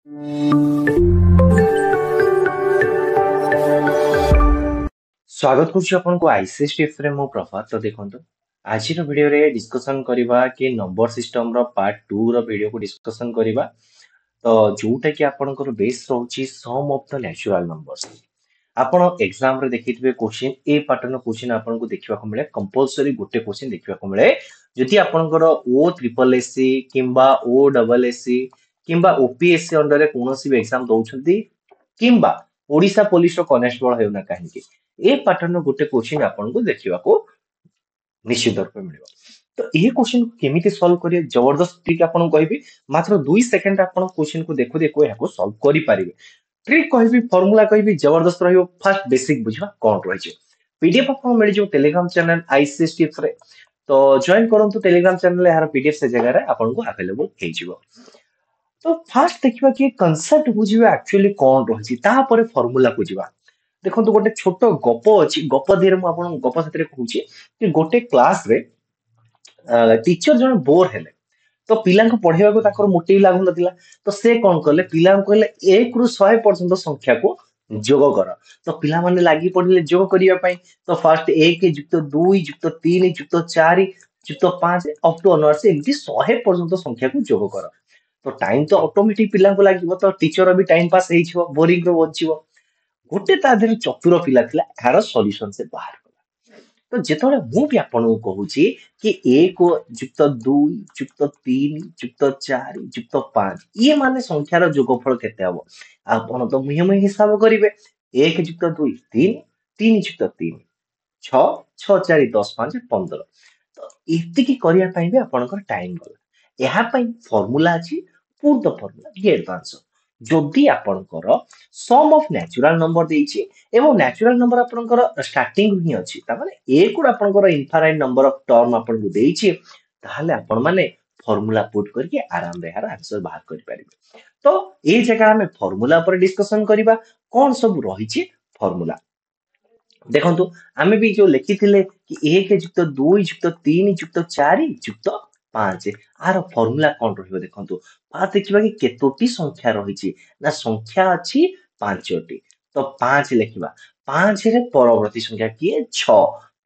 स्वागत करुच्ची आपको ICS tips रे मो प्रभात। तो देखो आज वीडियो रे डिस्कशन करबा कि नंबर सिस्टम रो पार्ट 2 रो वीडियो को डिस्कशन करबा। तो जोटा कि आपनकर बेस रहउची sum of the natural numbers. आपण एग्जाम रे देखिथिबे क्वेश्चन ए पैटर्न क्वेश्चन आपनको देखिबा को मिले कंपलसरी गोटे क्वेश्चन देखिबा को मिले जदि आपनकर ओ ट्रिपल एससी किंबा ओ डबल एससी किंबा ओपीएससी अंडर रे कोनोसी भी एग्जाम दउछंती किंबा ओडिशा पुलिस रो कनेस्टेबल हेउना काहेकि ए पैटर्न गोटे क्वेश्चन आपनको देखिबा को निश्चित रूप में मिलिବ। तो ये क्वेश्चन केमिति सॉल्व करिए जबरदस्त ट्रिक आपन कहबी मात्र 2 सेकंड आपन क्वेश्चन को देखु देखु याको सॉल्व करि पारिबे। ट्रिक कहबी फार्मूला कहबी जबरदस्त रहियो। फर्स्ट बेसिक बुझवा कोन रहै छै पीडीएफ आपन मिल जो टेलीग्राम चैनल आईसीएस टिप्स रे। तो जॉइन करंतु टेलीग्राम चैनल यार पीडीएफ से जगह रे आपन को अवेलेबल हे जिवो। तो फर्स्ट देखिबा कि कांसेप्ट बुझिबा एक्चुअली कोन रहै छै ता परे फार्मूला को जिबा। देखो तो गोटे छोट गप अछि गप देर मु आपन गप सतरे कहूची कि गोटे क्लास रे टीचर जन बोर हेले तो पिला को पढ़ेवा को ताकर मोटे लागु नथिला। तो से कोन करले पिला को कहले 1 रु 100 पर्यंत संख्या को जोग कर। तो पिला माने लागी पड़िले जोग करिया पई। तो फर्स्ट 1 जुक्त 2 जुक्त 3 जुक्त 4 जुक्त 5 अप टू अनवर्स एमती 100 पर्यंत संख्या को जोग कर। तो टाइम तो ऑटोमेटिक पिला को लागिवो। तो टीचर भी टाइम पास हेइ छिवो बोरिंग रो बचिवो। गोटे ता देर चतुर पिला थिला यार सॉल्यूशन से बाहर कला। तो जेतोले मु भी आपन को कहूची कि 1 जुक्त 2 जुक्त 3 जुक्त 4 जुक्त 5 ये माने संख्यार जोगफल केते हबो आपन तो मुहिम हिसाब करिवे। 1 जुक्त 2 3 3 जुक्त 3 6 6 4 10 5 15। तो इति की करिया पई भी आपनकर टाइम गला। एहा पई फार्मूला अछि put the formula get the answer. जदि आपनकर सम ऑफ नेचुरल नंबर देइछि एवं नेचुरल नंबर आपनकर स्टार्टिंग ही अछि ता माने ए को आपनकर इनफाइनाइट नंबर ऑफ टर्म आपन को देइछि ताहले आपन माने फार्मूला पुट करके आराम रे यार आंसर बाहर कर परिबे। तो ए जगह में फार्मूला पर डिस्कशन करिबा कोन सब रहिछि फार्मूला। देखंतु आमे भी जो लिखिथिले कि 1 जुक्त 2 जुक्त 3 जुक्त 4 जुक्त 5 आर फार्मूला कोन रहिबो देखंतु। आ देखिबा कि केतोटी संख्या रहिछि ना संख्या अछि 5टी। तो 5 लिखिबा 5 रे परवर्ती संख्या किए 6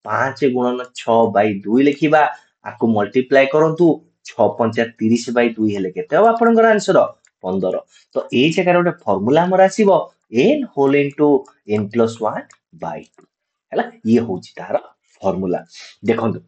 5 गुणन 6 बाय 2 लिखिबा आकु मल्टीप्लाई करंतु 6 5 30 बाय 2 हेले केते अब आपनकर आंसर 15। तो ए जगह गोटे फार्मूला हमर आसीबो n whole into n plus 1 by 2 हैला ये होची तार फार्मूला। देखंतु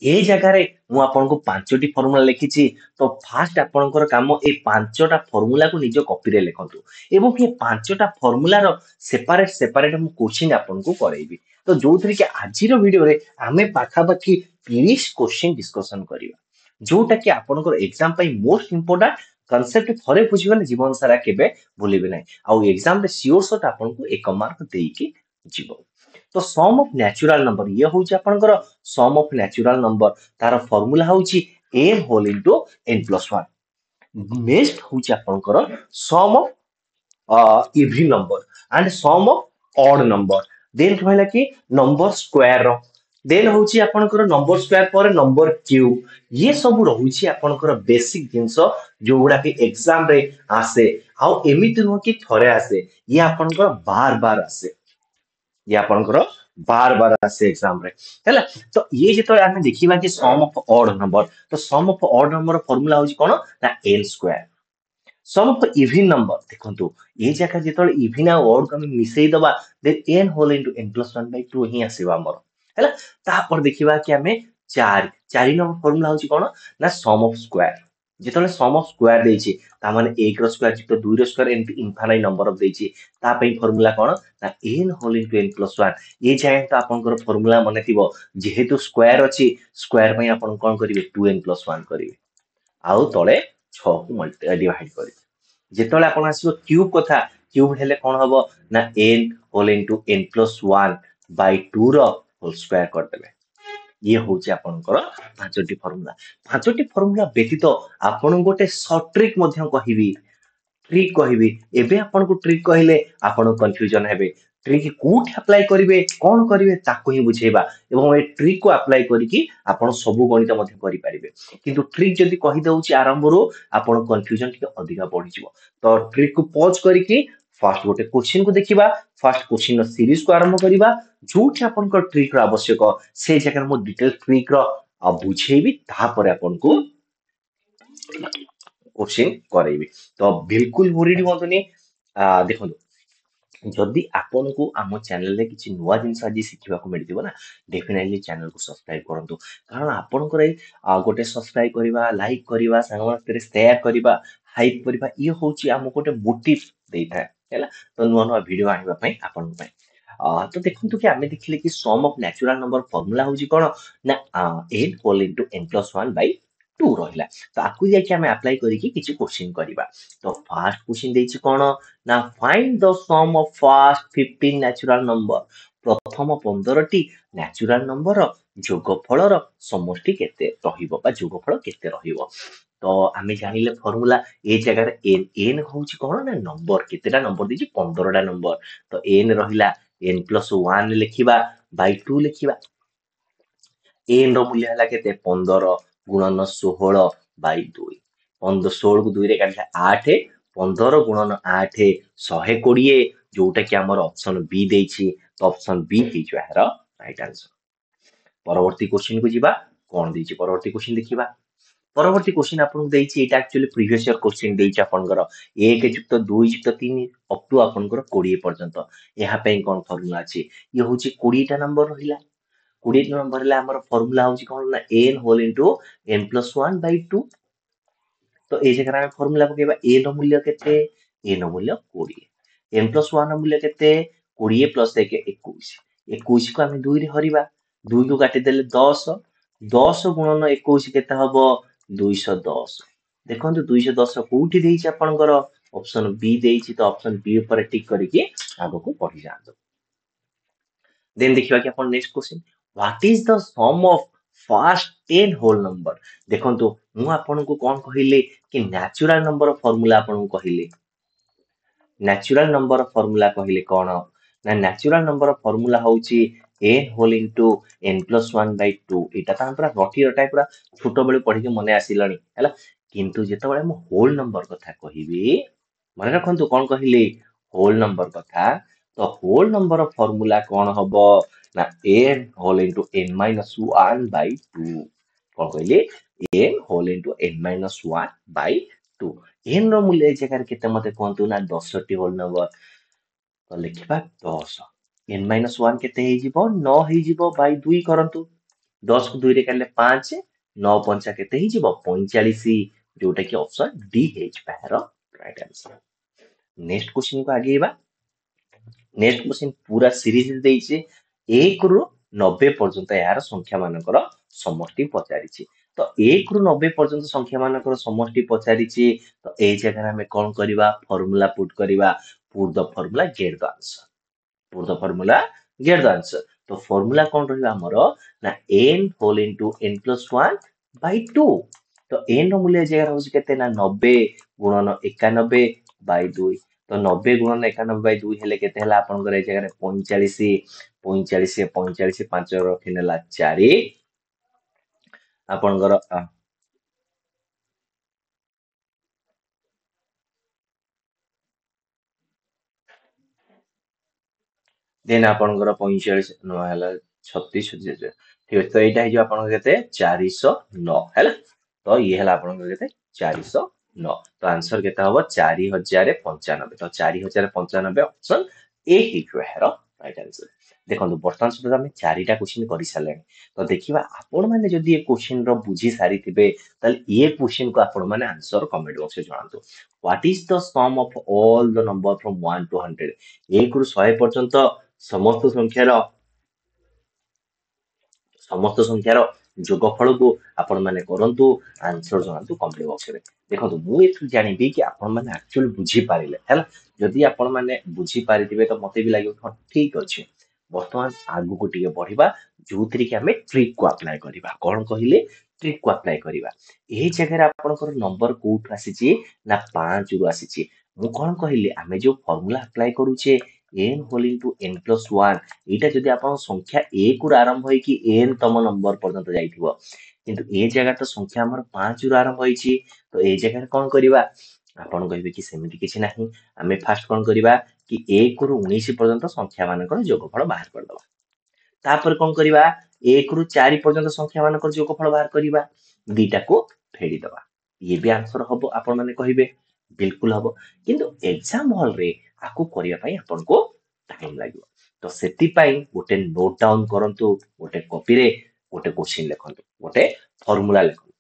ए जगह रे मु आपन को 5टी फार्मूला लिखिछि। तो फास्ट आपनकर काम ए 5टा फार्मूला को निज कॉपी रे लिखंतु एवं ये 5टा फार्मूला रो सेपरेट सेपरेट मु क्वेश्चन आपन को करैबी। तो जोथरि के आजि रो वीडियो रे आमे पाखा पाखी 30 क्वेश्चन डिस्कशन करिवा जोटा कि आपनकर एग्जाम पई मोस्ट इंपोर्टेंट कांसेप्ट थरे बुझि गले जीवन सारा केबे भूलिबे नै आ एग्जाम रे सियोर शॉट आपन को 1 मार्क देई के जीवो। तो सम ऑफ नेचुरल नंबर ये होची आपनकर सम ऑफ नेचुरल नंबर तार फार्मूला होची n whole into n plus 1। Next होची आपनकर sum of even number and sum of odd number. Then कहला कि नंबर स्क्वायर रो देन होची आपनकर नंबर स्क्वायर पर नंबर क्यूब। ये सब रहुची आपनकर बेसिक जिंस जो गुडा कि एग्जाम रे आसे आ एमिति न कि थरे आसे ये आपनकर बार बार आसे ये आपनकर बार बार आसे एग्जाम रे हैला। तो ये जेतो आमे देखिबा कि सम ऑफ ऑड नंबर। तो sum of odd number formula होची कोन ना n square. Sum of even number देखंतु ये जगह जेतो इवन आ ऑड को हम मिसई दबा then n whole into n plus 1 by 2 ही आसीबा हमर हैला। ता पर देखिबा कि हमें 4 नंबर फार्मूला होची कोन ना सम ऑफ स्क्वायर। जेतले सम ऑफ स्क्वायर देछि ता माने 1 रो स्क्वायर जुक्त 2 रो square and infinite number of देछि ता पई फार्मूला कोन ना n whole into n plus 1। ये जाय तो आपनकर फार्मूला माने थिबो जेहेतु स्क्वायर अछि स्क्वायर पई आपन कोन करिवे 2n प्लस 1 करिवे आउ तळे 6 को मल्टी डिवाइड करिवे। जेतले आपन आसीबो क्यूब कथा क्यूब हेले कोन हबो ना n whole into n plus 1 by 2 रो होल स्क्वायर कर देबे। ये होची आपनकर 5टी फार्मूला। 5टी फार्मूला व्यतीत आपन गोटे शॉर्ट ट्रिक मध्य कहिबी ट्रिक कहिबी एबे आपन को ट्रिक कहिले आपन कंफ्यूजन हेबे। ट्रिक कोठी अप्लाई करिवे कोन करिवे ताको ही बुझेबा एवं ए ट्रिक को अप्लाई करिकी आपण सब गणित मध्ये करि परिबे किंतु ट्रिक जदी कहि दउची आरंभ रो आपण कंफ्यूजन के अधिका बढ़ी जिवो तो ट्रिक को पॉज करिकी फर्स्ट गोटे क्वेश्चन को देखिबा फर्स्ट क्वेश्चन रो सीरीज को आरंभ करिबा जोठी आपण को ट्रिक रो आवश्यक से जगह मो डिटेल ट्रिक रो बुझेबी तापर आपण को क्वेश्चन करेबी तो बिल्कुल बुरीडी होतनी देखो जदि आपन को आम चैनल रे किछि नुवा जिंस आज शिखिबा को मिलथिबो ना डेफिनेटली चैनल को सब्सक्राइब करंतु कारण आपन को गोटे सब्सक्राइब करिबा लाइक करिबा संग रे शेयर करिबा हाइप करिबा ये होची आम गोटे मोटिव देइथा हैला तो नुवा नुवा वीडियो आनिबा पई आपन पई तो देखंतु कि आमे देखिले कि sum of natural number formula होची कोन ना n whole into n plus 1 by 2 रहिला तो आकु जाय आमे अप्लाई करी कि किछि क्वेश्चन करिबा तो फर्स्ट क्वेश्चन देइछि कोन ना find the sum of first 15 natural number प्रथम 15 टी नेचुरल नंबर जोगफलर समष्टि केते रहिबो बा जोगफल केते रहिबो तो आमे जानिले फार्मूला ए जगह रे n होची कोन ना नंबर केतेटा नंबर दिछि 15 टा नंबर तो n रहिला n प्लस 1 लिखिबा बाय 2 लिखिबा n रो मूल्य हला केते 15 गुणन 16 बाय 2 15 16 को 2 रे काटला 8 15 गुणन 8 120 जोटा कि हमर ऑप्शन बी देछि तो ऑप्शन बी ही जो है राइट आंसर परवर्ती क्वेश्चन को जिबा कोन देछि परवर्ती क्वेश्चन देखिबा परवर्ती क्वेश्चन आपन देछि एटा एक्चुअली प्रीवियस ईयर क्वेश्चन देछि आपनकर 1 युक्त 2 युक्त 3 अप टू आपनकर 20 पर्यंत यहाँ पे कोन फार्मूला अछि ये होछि 20 टा नंबर रहिला 20 नंबर ला हमर फार्मूला होछि कोन ना n whole into n plus 1 by 2 तो ए जगह हम फार्मूला पकेबा a रो मूल्य केते a रो मूल्य 20 n प्लस 1 रो मूल्य केते 20 प्लस 1 21 21 को हम 2 रे हरिबा 2 को काटि देले 10 10 गुणन 21 केते हबो 210 देखंतु 210 कोठी देइछि आपनकर ऑप्शन बी देइछि तो ऑप्शन बी ऊपर टिक करिके आगो को पढि जांतो देन देखिबा कि अपन next question what is the sum of first 10 whole number देखंतु मु आपन को कोन कहिले कि नेचुरल नंबर फार्मूला आपन को कहिले नेचुरल नंबर फार्मूला कहिले कोन ना नेचुरल नंबर फार्मूला होची n whole into n plus 1 by 2 एटा त हम पूरा रटी रटाय पूरा छोटो बेले पढि के मने आसिलनी हैला किंतु जेते बेले हम होल नंबर कथा कहिबी मने रखंतु कोन कहिले होल नंबर कथा तो होल नंबर फार्मूला कोन हबो ना n whole into n minus 1 by 2 कोन कहिले n whole into n minus 1 by 2 n रो मूल्य ए जगह केते मते कोंतु ना 10 टी होल नंबर तो लिखिबा 10 n माइनस 1 केते हे जिवो 9 हे जिवो बाय 2 करंतु 10 को 2 रे काले 5 9 पंचा केते हे जिवो 45 जोटा कि ऑप्शन डी हे जिबार राइट आंसर नेक्स्ट क्वेश्चन को आगेबा नेक्स्ट क्वेश्चन पूरा सीरीज देइछे 1 रु 90 पर्यंत यार संख्या मानकर समष्टि पचारिछि तो 1 रु 90 पर्यंत संख्या मानकर समष्टि पचारिछि तो ए जगह हमें कोन करबा फार्मूला पुट करबा put the formula get the answer put the formula get the answer तो फार्मूला कोन रहबा हमरो ना n whole into n plus 1 by 2 तो n रो मूल्य जगह होछि केते ना 90 गुणन 91 बाय 2 तो 90 गुणन 91 बाय 2 हेले केते हला आपन करे जगह 45 45 45 5 रखिनेला 4 आपनकर देन आपनकर 45 न हला 36 ठीक है तो एटा हे जो आपन केते 409 हैला तो ये हला आपन केते 409 तो आंसर केते हबो 4095 तो 4095 ऑप्शन ए ही जो है राइट आंसर देखंतु वर्तमान सुधा हम चारिटा क्वेश्चन करि साले तो देखिबा आपन माने जदी ये क्वेश्चन रो बुझी सारी थिबे तल ये क्वेश्चन को आपन माने आंसर कमेंट बॉक्स में जणांतु what is the sum of all the number from 1 to 100 1 रु 100 पर्यंत समस्त संख्यार जोगफल को आपण माने करंतु आंसर जणांतु कमेंट बॉक्स रे देखंतु मु एथु जानिबी कि आपण माने एक्चुअली बुझी पारिले हैला जदी आपण माने बुझी पारिथिबे तो मते भी लागियो हां ठीक अछि वर्तमान आगु को टिके बढ़िबा जोथि कि हमें ट्रिक को अप्लाई करिबा कोन कहिले ट्रिक को अप्लाई करिबा एही जगह रे आपनकर नंबर कोठ आसीची ना 5 रु आसीची मु कोन कहिले हमें जो फार्मूला अप्लाई करूचे n whole into n plus 1 ଏଇଟା ଯଦି ଆପଣ ସଂଖ୍ୟା 1 ରୁ ଆରମ୍ଭ ହେଇକି n ତମ ନମ୍ବର ପର୍ଯ୍ୟନ୍ତ ଯାଇଥିବ କିନ୍ତୁ ଏ ଜାଗାରେ ତ ସଂଖ୍ୟା ଆମର 5 ରୁ ଆରମ୍ଭ ହେଇଛି ତ ଏ ଜାଗାରେ କଣ କରିବା ଆପଣ କହିବେ କି ସେମିତି କିଛି ନାହିଁ ଆମେ ଫାଷ୍ଟ କଣ କରିବା କି 1 ରୁ 19 ପର୍ଯ୍ୟନ୍ତ ସଂଖ୍ୟା ମାନଙ୍କର ଯୋଗଫଳ ବାହାର କରିଦବା ତାପରେ କଣ କରିବା 1 ରୁ 4 ପର୍ଯ୍ୟନ୍ତ ସଂଖ୍ୟା ମାନଙ୍କର ଯୋଗଫଳ ବାହାର କରିବା ଦିଟାକୁ ଫେଡିଦବା ଇଏ ବି ଆନ୍ସର ହବ ଆପଣ ମାନେ କହିବେ ବିଲକୁଲ ହବ କିନ୍ତୁ ଏକ୍ସାମ ହଲରେ ଆକୁ କରିବା ପାଇଁ ଆପଣଙ୍କୁ ଟାଇମ ଲାଗିବ ତ ସେଥିପାଇଁ ଗୋଟେ ନୋଟ ଡାଉନ କରନ୍ତୁ ଗୋଟେ କପିରେ ଗୋଟେ କ୍ୱେଶ୍ଚିନ୍ ଲେଖନ୍ତୁ ଗୋଟେ ଫର୍ମୁଲା ଲେଖନ୍ତୁ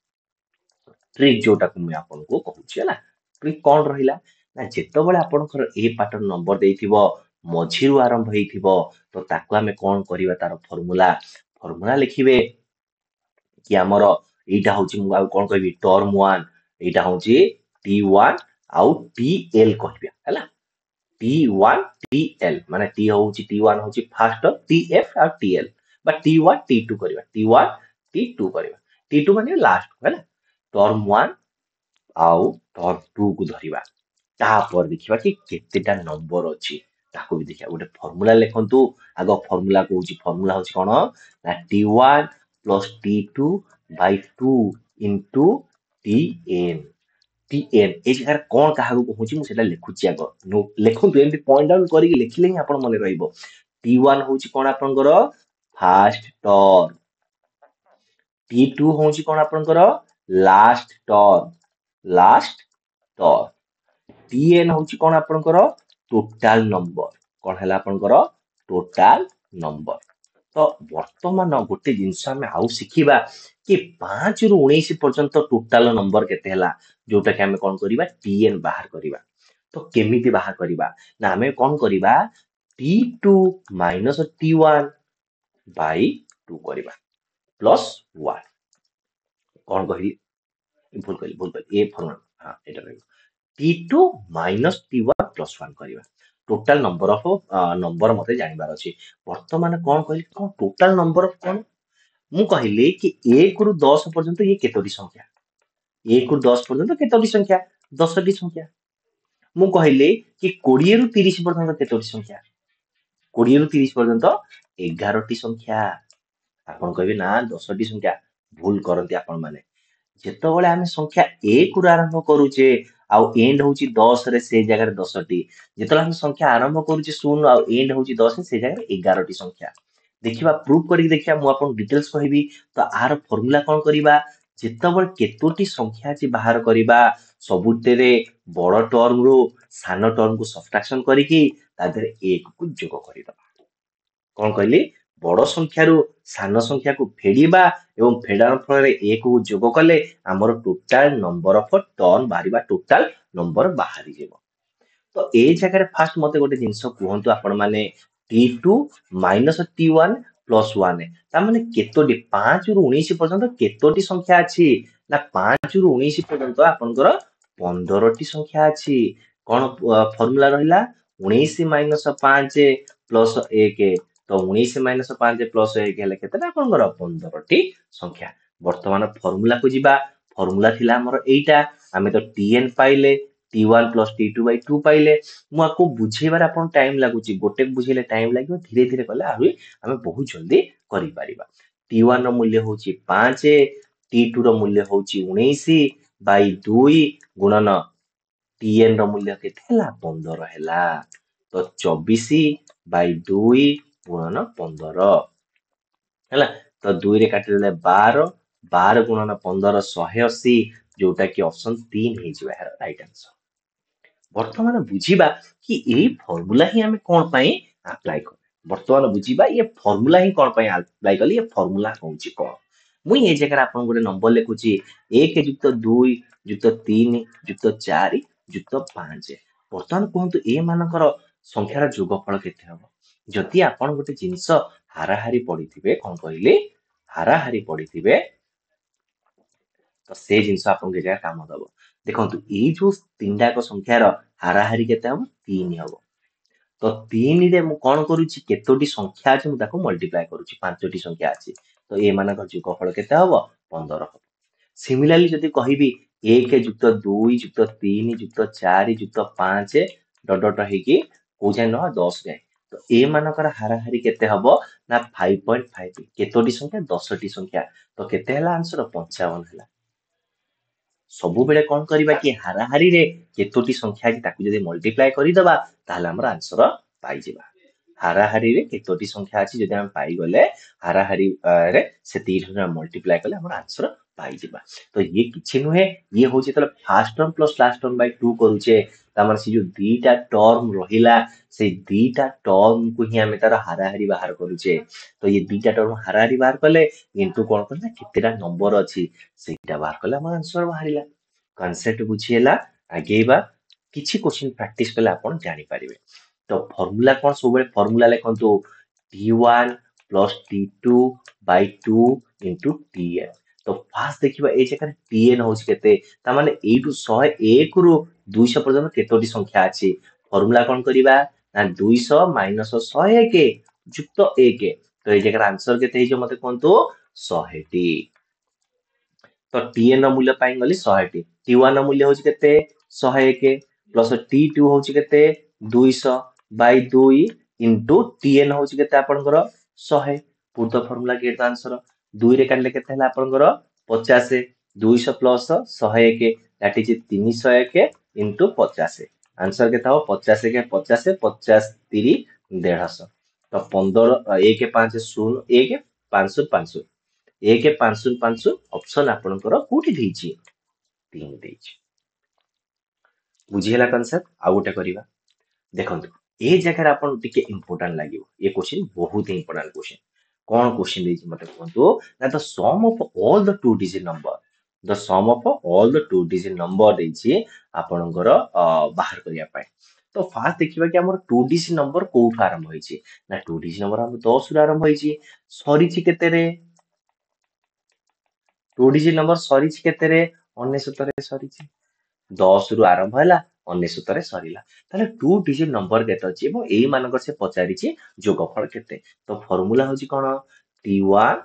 ଟ୍ରିକ୍ ଯୋଉଟାକୁ ମୁଁ ଆପଣଙ୍କୁ କହୁଛି ହେଲା ଟ୍ରିକ୍ କଣ ରହିଲା ନା ଯେତେବେଳେ ଆପଣଙ୍କର ଏ ପାଟର ନମ୍ବର ଦେଇଥିବ ମଝିରୁ ଆରମ୍ଭ ହେଇଥିବ ତ ତାକୁ ଆମେ କଣ କରିବା ତାର ଫର୍ମୁଲା ଲେଖିବେ କି ଆମର ଏଇଟା ହଉଛି ମୁଁ ଆଉ କଣ କହିବି ଟର୍ମ 1 ଏଇଟା ହଉଛି T1 ଆଉ TL କହିବା ହେଲା T1 TL ମାନେ T1 ହଉଛି ଫାଷ୍ଟ TF ଆଉ TL ବା T1 T2 କରିବା T1 T2 କରିବା T2 ମାନେ ଲାଷ୍ଟ ହେଲା ଟର୍ମ 1 ଆଉ ଟର୍ମ 2 କୁ ଧରିବା ତାପରେ ଦେଖିବା କି କେତେଟା ନମ୍ବର ଅଛି ତାକୁ ବି ଦେଖିବା ଗୋଟେ ଫର୍ମୁଲା ଲେଖନ୍ତୁ ଆଗ ଫର୍ମୁଲା ହଉଛି କଣ ନା T1 plus T2 by 2 into TN TN এই ଜାଗାରେ କଣ କାହାକୁ କହୁଛି ମୁଁ ସେଟା ଲେଖୁଛି ଆଗ ଲେଖନ୍ତୁ ଏମିତି ପଏଣ୍ଟ ଆଉଟ କରିକି ଲେଖିଲେ ହିଁ ଆପଣ ମନେ ରହିବ T1 ହଉଛି କଣ ଆପଣଙ୍କର ଫାଷ୍ଟ ଟର୍ମ T2 ହଉଛି କଣ ଆପଣଙ୍କର ଲାଷ୍ଟ ଟର୍ମ TN ହଉଛି କଣ ଆପଣଙ୍କର ଟୋଟାଲ ନମ୍ବର କଣ ହେଲା ଆପଣଙ୍କର ଟୋଟାଲ ନମ୍ବର ତ ବର୍ତ୍ତମାନ ଗୋଟେ ଜିନିଷ ଆମେ ଆଉ ଶିଖିବା କି 5 ରୁ 19 ପର୍ଯ୍ୟନ୍ତ ଟୋଟାଲ ନମ୍ବର କେତେ ହେଲା ଯୋଉଟା କି ଆମେ କଣ କରିବା TN ବାହାର କରିବା ତ କେମିତି ବାହାର କରିବା ନା ଆମେ କଣ କରିବା T2 minus T1 by 2 କରିବା ପ୍ଲସ୍ 1 କଣ କହିଲି ଭୁଲ କହିଲି ଏ ଫର୍ମୁଲା ହଁ ଏଇଟା ରହିବ T2 minus T1 plus 1 କରିବା ଟୋଟାଲ ନମ୍ବର ମତେ ଜାଣିବାର ଅଛି ବର୍ତ୍ତମାନ କଣ କହିଲି କଣ ଟୋଟାଲ ନମ୍ବର କଣ ମୁଁ କହିଲି କି 1 ରୁ 10 ପର୍ଯ୍ୟନ୍ତ ଇଏ କେତୋଟି ସଂଖ୍ୟା 1 ରୁ 10 ପର୍ଯ୍ୟନ୍ତ କେତୋଟି ସଂଖ୍ୟା 10ଟି ସଂଖ୍ୟା ମୁଁ କହିଲି କି 20 ରୁ 30 ପର୍ଯ୍ୟନ୍ତ କେତୋଟି ସଂଖ୍ୟା 20 ରୁ 30 ପର୍ଯ୍ୟନ୍ତ 11ଟି ସଂଖ୍ୟା ଆପଣ କହିବେ ନା 10ଟି ସଂଖ୍ୟା ଭୁଲ କରନ୍ତି ଆପଣ ମାନେ ଯେତେବେଳେ ଆମେ ସଂଖ୍ୟା 1 ରୁ ଆରମ୍ଭ କରୁଛେ ଆଉ ଏଣ୍ଡ ହଉଛି 10 ରେ ସେ ଜାଗାରେ 10ଟି ଯେତେବେଳେ ଆମେ ସଂଖ୍ୟା ଆରମ୍ଭ କରୁଛେ 0 ଆଉ ଏଣ୍ଡ ହଉଛି 10 ସେ ଜାଗାରେ 11ଟି ସଂଖ୍ୟା ଦେଖିବା ପ୍ରୁଭ କରିକି ଦେଖିବା ମୁଁ ଆପଣଙ୍କୁ ଡିଟେଲ୍ସ କହିବି ତ ଆର ଫର୍ମୁଲା କଣ କରିବା ଯେତେବେଳେ କେତୋଟି ସଂଖ୍ୟା ଅଛି ବାହାର କରିବା ସବୁଥିରେ ବଡ ଟର୍ମରୁ ସାନ ଟର୍ମକୁ ସବଟ୍ରାକ୍ସନ କରିକି ତା ଦେହରେ 1 କୁ ଯୋଗ କରିଦବା କଣ କହିଲି ବଡ ସଂଖ୍ୟାରୁ ସାନ ସଂଖ୍ୟାକୁ ଫେଡିବା ଏବଂ ଫେଡାର ଫଳରେ 1 କୁ ଯୋଗ କଲେ ଆମର ଟୋଟାଲ ନମ୍ବର ଅଫ ଟର୍ମ ବାହାରିବା ଟୋଟାଲ ନମ୍ବର ବାହାରିଯିବ ତ ଏଇ ଜାଗାରେ ଫାଷ୍ଟ ମତେ ଗୋଟେ ଜିନିଷ କୁହନ୍ତୁ ଆପଣ ମାନେ T2 minus T1 plus 1 ତାମାନେ କେତୋଟି 5 ରୁ 19 ପର୍ଯ୍ୟନ୍ତ କେତୋଟି ସଂଖ୍ୟା ଅଛି ନା 5 ରୁ 19 ପର୍ଯ୍ୟନ୍ତ ଆପଣଙ୍କର 15ଟି ସଂଖ୍ୟା ଅଛି କଣ ଫର୍ମୁଲା ରହିଲା 19 minus 5 plus 1 ତ 19 minus 5 plus 1 ହେଲେ କେତେଟା ଆପଣଙ୍କର 15ଟି ସଂଖ୍ୟା ବର୍ତ୍ତମାନ ଫର୍ମୁଲାକୁ ଯିବା ଫର୍ମୁଲା ଥିଲା ଆମର ଏଇଟା ଆମେ ତ TN ପାଇଲେ T1 plus T2 by 2 ପାଇଲେ ମୁଁ ଆକୁ ବୁଝେଇବାରେ ଆପଣ ଟାଇମ ଲାଗୁଛି ଗୋଟେ ବୁଝେଇଲେ ଟାଇମ ଲାଗିବ ଧୀରେ ଧୀରେ କଲେ ଆହୁରି ଆମେ ବହୁତ ଜଲ୍ଦି କରିପାରିବା T1 ର ମୂଲ୍ୟ ହଉଛି 5 T2 ର ମୂଲ୍ୟ ହଉଛି 19 by 2 ଗୁଣନ TN ର ମୂଲ୍ୟ କେତେ ହେଲା 15 ହେଲା ତ 24 by 2 ଗୁଣନ 15 ହେଲା ତ 2 ରେ କାଟିଦେଲେ 12 ଗୁଣନ 15 180 ଯୋଉଟା କି ଅପସନ 3 ହେଇଯିବ ଏହାର ରାଇଟ ଆନ୍ସର ବର୍ତ୍ତମାନ ବୁଝିବା କି ଏଇ ଫର୍ମୁଲା ହିଁ ଆମେ କଣ ପାଇଁ ଆପ୍ଲାଏ କଲେ ବର୍ତ୍ତମାନ ବୁଝିବା ଏ ଫର୍ମୁଲା ହିଁ କଣ ପାଇଁ ଆପ୍ଲାଏ କଲେ ଏ ଫର୍ମୁଲା ହଉଛି କଣ ମୁଁ ଏ ଜାଗାରେ ଆପଣଙ୍କୁ ଗୋଟେ ନମ୍ବର ଲେଖୁଛି 1 ଯୁକ୍ତ 2 ଯୁକ୍ତ 3 ଯୁକ୍ତ 4 ଯୁକ୍ତ 5 ବର୍ତ୍ତମାନ କୁହନ୍ତୁ ଏ ମାନଙ୍କର ସଂଖ୍ୟାର ଯୋଗଫଳ କେତେ ହବ ଯଦି ଆପଣ ଗୋଟେ ଜିନିଷ ହାରାହାରି ପଡିଥିବେ କଣ କହିଲେ ହାରାହାରି ପଡିଥିବେ ତ ସେ ଜିନିଷ ଆପଣଙ୍କୁ ଏ ଜାଗାରେ କାମ ଦବ ଦେଖନ୍ତୁ ଏଇ ଯୋଉ ତିନିଟାକ ସଂଖ୍ୟାର ହାରାହାରି କେତେ ହବ 3 ହବ ତ 3ରେ ମୁଁ କଣ କରୁଛି କେତୋଟି ସଂଖ୍ୟା ଅଛି ମୁଁ ତାକୁ ମଲ୍ଟିପ୍ଲାଏ କରୁଛି 5ଟି ସଂଖ୍ୟା ଅଛି ତ ଏମାନଙ୍କର ଯୋଗଫଳ କେତେ ହବ 15 ହବ ସିମିଲାରଲି ଯଦି କହିବି 1 ଯୁକ୍ତ 2 ଯୁକ୍ତ 3 ଯୁକ୍ତ 4 ଯୁକ୍ତ 5 ଡଟ ଡଟ ହେଇକି କୋଉ ଯାଏ 9 10 ଯାଏ। ତ ଏ ମାନଙ୍କର ହାରାହାରି କେତେ ହବ ନା 5.5 କେତୋଟି ସଂଖ୍ୟା 10ଟି ସଂଖ୍ୟା। ତ କେତେ ହେଲା ଆନ୍ସର 55 ହେଲା। ସବୁବେଳେ କଣ କରିବା କି ହାରାହାରିରେ କେତୋଟି ସଂଖ୍ୟା ଅଛି ତାକୁ ଯଦି ମଲ୍ଟିପ୍ଲାଏ କରିଦବା ତାହେଲେ ଆମର ଆନ୍ସର ପାଇଯିବା। ହାରାହାରିରେ କେତୋଟି ସଂଖ୍ୟା ଅଛି ଯଦି ଆମେ ପାଇଗଲେ ହାରାହାରିରେ ସେତିକି ମଲ୍ଟିପ୍ଲାଏ କଲେ ଆମର ଆନ୍ସର ପାଇଯିବା। ତ ଇଏ କିଛି ନୁହେଁ, ଇଏ ହଉଛି ଯେତେବେଳେ first term plus last term Bai 2 କରୁଛେ ତାମାନେ ସେ ଯୋଉ ଦିଟା ଟର୍ମ ରହିଲା ସେଇ ଦିଟା ଟର୍ମକୁ ହିଁ ଆମେ ତାର ହାରାହାରି ବାହାର କରୁଛେ। ତ ଇଏ ଦିଟା ଟର୍ମ ହାରାହାରି ବାହାର କଲେ ଇଣ୍ଟୁ କଣ କଲେ ନା କେତେଟା ନମ୍ବର ଅଛି ସେଇଟା ବାହାର କଲେ ଆମର ଆନ୍ସର ବାହାରିଲା। କନସେପ୍ଟ ବୁଝି ହେଲା, ଆଗେଇବା। କିଛି କ୍ୱେଶ୍ଚିନ୍ ପ୍ରାକ୍ଟିସ କଲେ ଆପଣ ଜାଣିପାରିବେ। ତ ଫର୍ମୁଲା କଣ, ସବୁବେଳେ ଫର୍ମୁଲା ଲେଖନ୍ତୁ t1 plus t2 Bai 2 into tn। ତ ଫାର୍ଷ୍ଟ ଦେଖିବା ଏଇ ଜାଗାରେ tn ହଉଛି କେତେ, ତାମାନେ ଏଇଠୁ 101 ରୁ 200 ପର୍ଯ୍ୟନ୍ତ କେତୋଟି ସଂଖ୍ୟା ଅଛି। ଫର୍ମୁଲା କଣ କରିବା ନା 200 ମାଇନସ 101 ଯୁକ୍ତ 1। ତ ଏଇ ଜାଗାରେ ଆନ୍ସର କେତେ ହେଇଯିବ ମତେ କୁହନ୍ତୁ 100ଟି। ତ tn ର ମୂଲ୍ୟ ପାଇଗଲି 100ଟି। t1 ର ମୂଲ୍ୟ ହଉଛି କେତେ 101 ପ୍ଲସ t2 ହଉଛି କେତେ 200 ବାଇ 2 ଇଣ୍ଟୁ tn ହଉଛି କେତେ ଆପଣଙ୍କର 100। ପୁଟ୍ ଦ ଫର୍ମୁଲା ଗେଟ୍ ଦ ଆନ୍ସର। 2 ରେ କାଟିଲେ କେତେ ହେଲା ଆପଣଙ୍କର 50। 200 plus 101 that is 301 into 50। Answer କେତେ ହବ 50 1 50 50 3 150। ତ 15 1 5 0 1 5 5 1 5 5 ଅପସନ ଆପଣଙ୍କର କୋଉଠି ଦେଇଛି 3 ଦେଇଛି। ବୁଝିହେଲା କନସେପ୍ଟ। ଆଉ ଗୋଟେ କରିବା ଦେଖନ୍ତୁ ଏ ଜାଗାରେ ଆପଣ ଟିକେ ଇମ୍ପୋର୍ଟାଣ୍ଟ ଲାଗିବ, ଏ କ୍ୱେଶ୍ଚିନ୍ ବହୁତ ଇମ୍ପୋର୍ଟାଣ୍ଟ କ୍ୱେଶ୍ଚିନ୍। କଣ କ୍ୱେଶ୍ଚିନ୍ ଦେଇଛି ମତେ କୁହନ୍ତୁ ନା the sum of all the 2 digit number, the sum of all the 2 digit number ଦେଇଛି ଆପଣଙ୍କର ବାହାର କରିବା ପାଇଁ। ତ ଫାର୍ଷ୍ଟ ଦେଖିବା କି ଆମର 2 ଡିଜିଟ୍ ନମ୍ବର କୋଉଠୁ ଆରମ୍ଭ ହେଇଛି ନା 2 ଡିଜିଟ୍ ନମ୍ବର ଆମର 10 ରୁ ଆରମ୍ଭ ହେଇଛି, ସରିଛି କେତେରେ 2 ଡିଜିଟ୍ ନମ୍ବର ସରିଛି କେତେରେ 99ରେ ସରିଛି। 10 ରୁ ଆରମ୍ଭ ହେଲା 99ରେ ସରିଲା। ତାହେଲେ 2 ଡିଜିଟ୍ ନମ୍ବର କେତେ ଅଛି ଏବଂ ଏଇ ମାନଙ୍କର ସେ ପଚାରିଛି ଯୋଗଫଳ କେତେ। ତ ଫର୍ମୁଲା ହଉଛି କଣ t1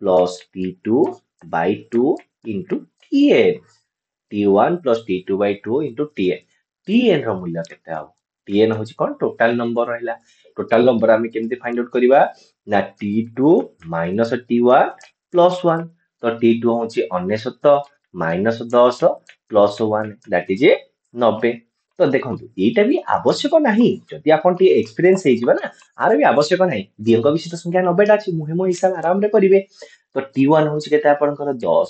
plus t2 Bai 2 into tn। t1 plus t2 Bai 2 into tn। tn ର ମୂଲ୍ୟ କେତେ ହବ, tn ହଉଛି କଣ ଟୋଟାଲ ନମ୍ବର ରହିଲା। ଟୋଟାଲ ନମ୍ବର ଆମେ କେମିତି ଫାଇଣ୍ଡ ଆଉଟ୍ କରିବା ନା t2 ମାଇନସ t1 ପ୍ଲସ୍ 1। ତ t2 ହଉଛି 99 ମାଇନସ 10 ପ୍ଲସ୍ 1 ଦ୍ୟାଟ୍ ଇଜ 90। ତ ଦେଖନ୍ତୁ ଏଇଟା ବି ଆବଶ୍ୟକ ନାହିଁ, ଯଦି ଆପଣ ଟିକେ ଏକ୍ସପିରିଏନ୍ସ ହେଇଯିବ ନା ଆର ବି ଆବଶ୍ୟକ ନାହିଁ। ଦିଙ୍କ ବିଶିଷ୍ଟ ସଂଖ୍ୟା 90ଟା ଅଛି, ମୁହେଁ ମୁହେଁ ହିସାବ ଆରାମରେ କରିବେ। ତ t1 ହଉଛି କେତେ ଆପଣଙ୍କର 10,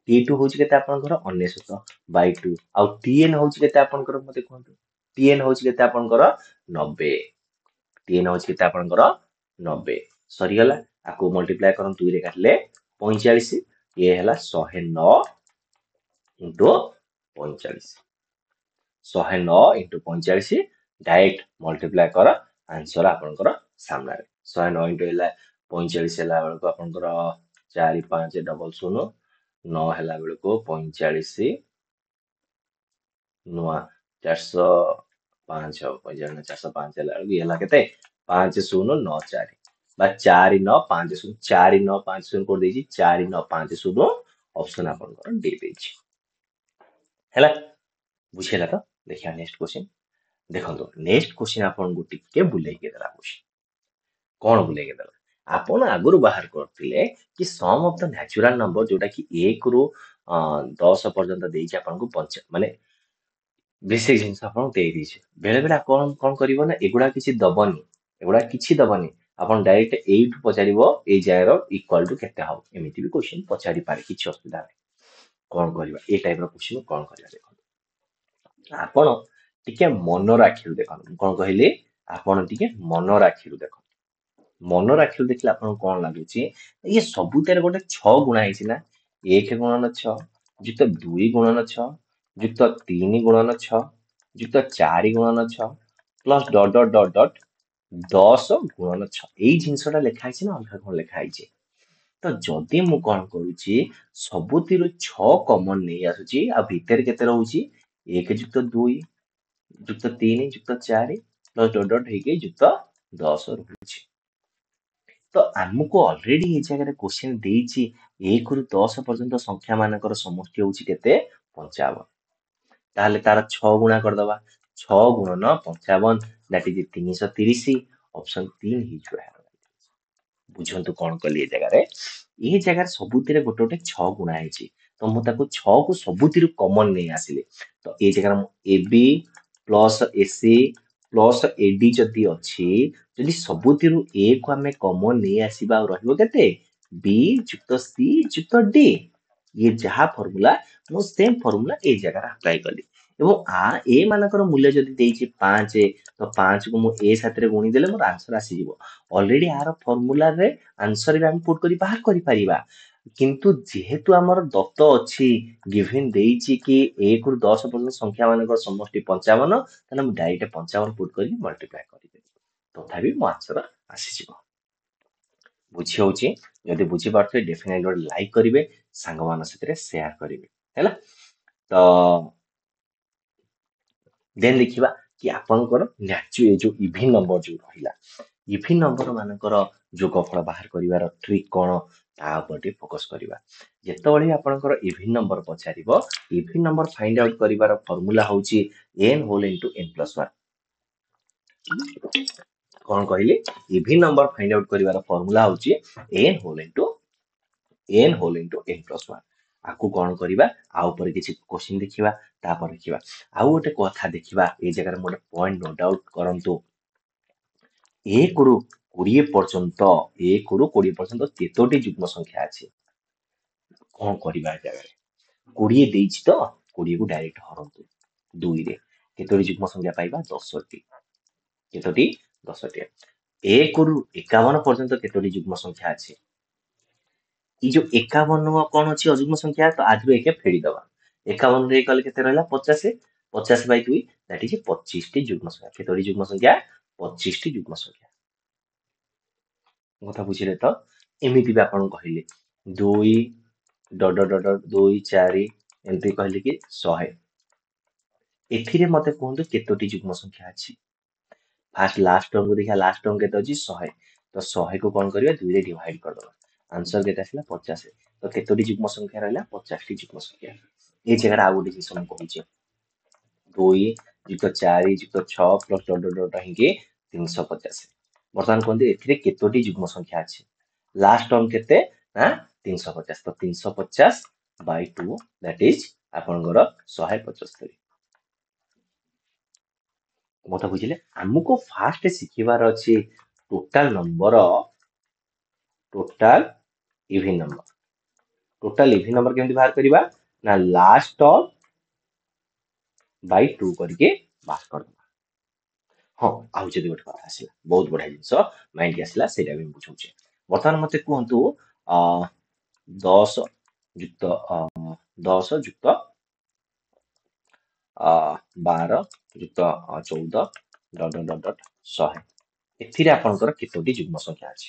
t2 ହଉଛି କେତେ ଆପଣଙ୍କର 99 ବାଇ 2 ଆଉ tn ହଉଛି କେତେ ଆପଣଙ୍କର ମତେ କୁହନ୍ତୁ। tn ହଉଛି କେତେ ଆପଣଙ୍କର 90। tn ହଉଛି କେତେ ଆପଣଙ୍କର 90। ସରିଗଲା, ଆକୁ ମଲ୍ଟିପ୍ଲାଏ କରନ୍ତୁ 2 ରେ କାଟିଲେ 45। ଇଏ ହେଲା 109 ଇଣ୍ଟୁ 45। 109 ଇଣ୍ଟୁ 45 ଡାଇରେକ୍ଟ ମଲ୍ଟିପ୍ଲାଏ କର, ଆନ୍ସର ଆପଣଙ୍କର ସାମ୍ନାରେ। 109 ଇଣ୍ଟୁ ହେଲା 45 ହେଲା ବେଳକୁ ଆପଣଙ୍କର 4 5 ଡବଲ 0 9 ହେଲା ବେଳକୁ 45 ନୂଆ 405 405 ହେଲା ବେଳକୁ ଇଏ ହେଲା କେତେ 5094 ବା 4950 4950 କରିଦେଇଛି 4950 ଅପସନ ଆପଣଙ୍କର ଡି ଦେଇଛି। ହେଲା, ବୁଝିହେଲା ତ। ଦେଖିବା ନେକ୍ସଟ କ୍ୱେଶ୍ଚିନ୍। ଦେଖନ୍ତୁ ନେକ୍ସଟ କ୍ୱେଶ୍ଚିନ୍ ଆପଣଙ୍କୁ ଟିକେ ବୁଲେଇକି ଦେଲା କ୍ୱେଶ୍ଚିନ୍। କଣ ବୁଲେଇକି ଦେଲା, ଆପଣ ଆଗରୁ ବାହାର କରିଥିଲେ କି ସମ୍ ଅଫ ଦ ନ୍ୟାଚୁରାଲ ନମ୍ବର ଯୋଉଟା କି 1 ରୁ 10 ପର୍ଯ୍ୟନ୍ତ ଦେଇଛି ଆପଣଙ୍କୁ ମାନେ ବେସିକ ଜିନିଷ ଆପଣଙ୍କୁ ଦେଇଦେଇଛି। ବେଳେ ବେଳେ ଆପଣ କଣ କରିବ ନା ଏଗୁଡା କିଛି ଦବନି, ଏଗୁଡା କିଛି ଦବନି, ଆପଣ ଡାଇରେକ୍ଟ ଏଇଠୁ ପଚାରିବ ଏଇ ଜାଗାର ଇକ୍ୱାଲ ଟୁ କେତେ ହବ, ଏମିତି ବି କ୍ୱେଶ୍ଚିନ୍ ପଚାରି ପାରେ, କିଛି ଅସୁବିଧା ନାହିଁ। କଣ କରିବା ଏଇ ଟାଇପ ର କ୍ୱେଶ୍ଚିନ୍ କଣ କରିବା ଦେଖନ୍ତୁ, ଆପଣ ଟିକେ ମନର ଆଖିରୁ ଦେଖନ୍ତୁ। ମୁଁ କଣ କହିଲି ଆପଣ ଟିକେ ମନର ଆଖିରୁ ଦେଖନ୍ତୁ। ମନର ଆଖିରୁ ଦେଖିଲେ ଆପଣଙ୍କୁ କଣ ଲାଗୁଛି ଇଏ ସବୁଥିରେ ଗୋଟେ 6 ଗୁଣା ହେଇଛି ନା, 1 ଗୁଣନ 6 ଯୁକ୍ତ 2 ଗୁଣନ 6 ଯୁକ୍ତ 3 ଗୁଣନ 6 ଯୁକ୍ତ 4 ଗୁଣନ 6 plus dot dot dot dot 10 ଗୁଣନ 6 ଏଇ ଜିନିଷଟା ଲେଖା ହେଇଛି ନା ଅଲଗା କଣ ଲେଖା ହେଇଛି। ତ ଯଦି ମୁଁ କଣ କରୁଛି ସବୁଥିରୁ 6 କମନ ନେଇ ଆସୁଛି ଆଉ ଭିତରେ କେତେ ରହୁଛି 1 ଯୁକ୍ତ 2 ଯୁକ୍ତ 3 ଯୁକ୍ତ 4 ପ୍ଲସ ଡଟ ଡଟ ହେଇକି ଯୁକ୍ତ 10 ରହୁଛି। ତ ଆମକୁ ଅଲରେଡି ଏଇ ଜାଗାରେ କ୍ୱେଶ୍ଚିନ୍ ଦେଇଛି 1 ରୁ 10 ପର୍ଯ୍ୟନ୍ତ ସଂଖ୍ୟା ମାନଙ୍କର ସମଷ୍ଟି ହଉଛି କେତେ 55। ତାହେଲେ ତାର 6 ଗୁଣା କରିଦବା, 6 ଗୁଣନ 55 दैट इज 330 ऑप्शन 3 ହେଇଯିବ ଏହାର। ବୁଝନ୍ତୁ କଣ କଲି ଏ ଜାଗାରେ ସବୁଥିରେ ଗୋଟେ ଗୋଟେ 6 ଗୁଣା ହେଇଛି ତ ମୁଁ ତାକୁ 6 କୁ ସବୁଥିରୁ କମନ ନେଇ ଆସିଲି ତ ଏ ଜାଗାରେ ମୁଁ AB plus AC plus AD ଯଦି ଅଛି ଯଦି ସବୁଥିରୁ A କୁ ଆମେ କମନ ନେଇ ଆସିବା ଆଉ ରହିବ କେତେ B ଯୁକ୍ତ C ଯୁକ୍ତ D ଇଏ ଯାହା ଫର୍ମୁଲା ମୁଁ ସେମ ଫର୍ମୁଲା ଏଇ ଜାଗାରେ ଆପ୍ଲାଏ କଲି ଏବଂ ଏ ମାନଙ୍କର ମୂଲ୍ୟ ଯଦି ଦେଇଛି 5 ତ 5 କୁ ମୁଁ ଏ ସାଥିରେ ଗୁଣି ଦେଲେ ମୋର ଆନ୍ସର ଆସିଯିବ ଅଲରେଡି ଆର ଫର୍ମୁଲାରେ ଆନ୍ସର ବି ଆମେ ପୁଟ୍ କରି ବାହାର କରିପାରିବା କିନ୍ତୁ ଯେହେତୁ ଆମର ଦତ୍ତ ଅଛି ଗିଭେନ ଦେଇଛି କି 1 ରୁ 10 ପର୍ଯ୍ୟନ୍ତ ସଂଖ୍ୟା ମାନଙ୍କର ସମଷ୍ଟି 55 ତାହେଲେ ମୁଁ ଡାଇରେକ୍ଟ 55 ପୁଟ୍ କରି ମଲ୍ଟିପ୍ଲାଏ କରିଦେବି ତଥାପି ମୋ ଆନ୍ସର ଆସିଯିବ ବୁଝି ହଉଛି ଯଦି ବୁଝିପାରୁଥିବେ ଡେଫିନେଟଲି ଗୋଟେ ଲାଇକ୍ କରିବେ ସାଙ୍ଗମାନଙ୍କ ସାଥିରେ ସେୟାର କରିବେ ହେଲା ତ ଦେନ୍ ଦେଖିବା କି ଆପଣଙ୍କର ଯୋଉ ଇଭି ନମ୍ବର ଯୋଉ ରହିଲା ଇଭି ନମ୍ବର ମାନଙ୍କର ଯୋଗଫଳ ବାହାର କରିବାର ଟ୍ରିକ୍ କଣ ତା ଉପରେ ଟିକେ ଫୋକସ କରିବା ଯେତେବେଳେ ଆପଣଙ୍କର ଇଭି ନମ୍ବର ପଚାରିବ ଇଭି ନମ୍ବର ଫାଇଣ୍ଡ ଆଉଟ୍ କରିବାର ଫର୍ମୁଲା ହଉଛି n ହୋଲ ଇନଟୁ n ପ୍ଲସ 1 କଣ କହିଲି ଇଭି ନମ୍ବର ଫାଇଣ୍ଡ ଆଉଟ୍ କରିବାର ଫର୍ମୁଲା ହଉଛି n ହୋଲ ଇନଟୁ n ପ୍ଲସ 1 ଆକୁ କଣ କରିବା ଆଉ ଉପରେ କିଛି କ୍ୱେଶ୍ଚିନ୍ ଦେଖିବା ତାପରେ ଦେଖିବା ଆଉ ଗୋଟେ କଥା ଦେଖିବା ଏଇ ଜାଗାରେ ମୁଁ ଗୋଟେ ପଏଣ୍ଟ ନୋଟ ଆଉଟ୍ କରନ୍ତୁ 1 ରୁ 20 ପର୍ଯ୍ୟନ୍ତ କେତୋଟି ଯୁଗ୍ମ ସଂଖ୍ୟା ଅଛି କଣ କରିବା ଏ ଜାଗାରେ 20 ଦେଇଛି ତ 20 କୁ ଡାଇରେକ୍ଟ ହରନ୍ତୁ 2 ରେ କେତୋଟି ଯୁଗ୍ମ ସଂଖ୍ୟା ପାଇବା 10ଟି କେତୋଟି 10ଟି 1 ରୁ 51 ପର୍ଯ୍ୟନ୍ତ କେତୋଟି ଯୁଗ୍ମ ସଂଖ୍ୟା ଅଛି ये जो 51 कौन अच्छी अजुग्म संख्या तो आज एक फेरीदबा 51 रे कले केते रहला 50 50 बाय 2 दैट इज 25 टी युग्म संख्या केतोटी युग्म संख्या 25 टी युग्म संख्या কথা বুঝিলে তো এমিতি ବି ଆପଣ କହିଲେ 2 ଡଟ ଡଟ ଡଟ 2 4 ଏମିତି କହିଲେ କି 100 ଏଥିରେ ମତେ କୁହନ୍ତୁ କେତୋଟି ଯୁଗ୍ମ ସଂଖ୍ୟା ଅଛି फास्ट लास्ट टर्म को देखिए लास्ट टर्म केते अछि 100 तो 100 को कोन करिया 2 रे डिवाइड कर दबा आंसर केते आसला 50 तो केतोटी युग्म संख्या रहला 50 टी युग्म संख्या ए जगह आ गोटे जिस हम कहूचे 2 युक्त 4 युक्त 6 प्लस डट डट डट हिके 350 बर्तमान कोन एथिरे केतोटी युग्म संख्या अछि लास्ट टर्म केते ना 350 तो 350 बाय 2 दैट इज आपनगर 175 मोटा बुझिले हमको फास्ट शिखिबार अछि टोटल इवन नंबर केमति बाहर करिबा ना लास्ट टर्म बाय 2 करके बाहर कर दबा हां आउ जदी गोटे कथा आसिला बहुत बढिया जिंस माइंड आसिला सेटा भी बुझौचे वर्तमान मते कहंतु 10 युक्त 10 युक्त 12 युक्त 14 डट डट डट 100 एथिरे आपनकर केतोटी युग्म संख्या अछि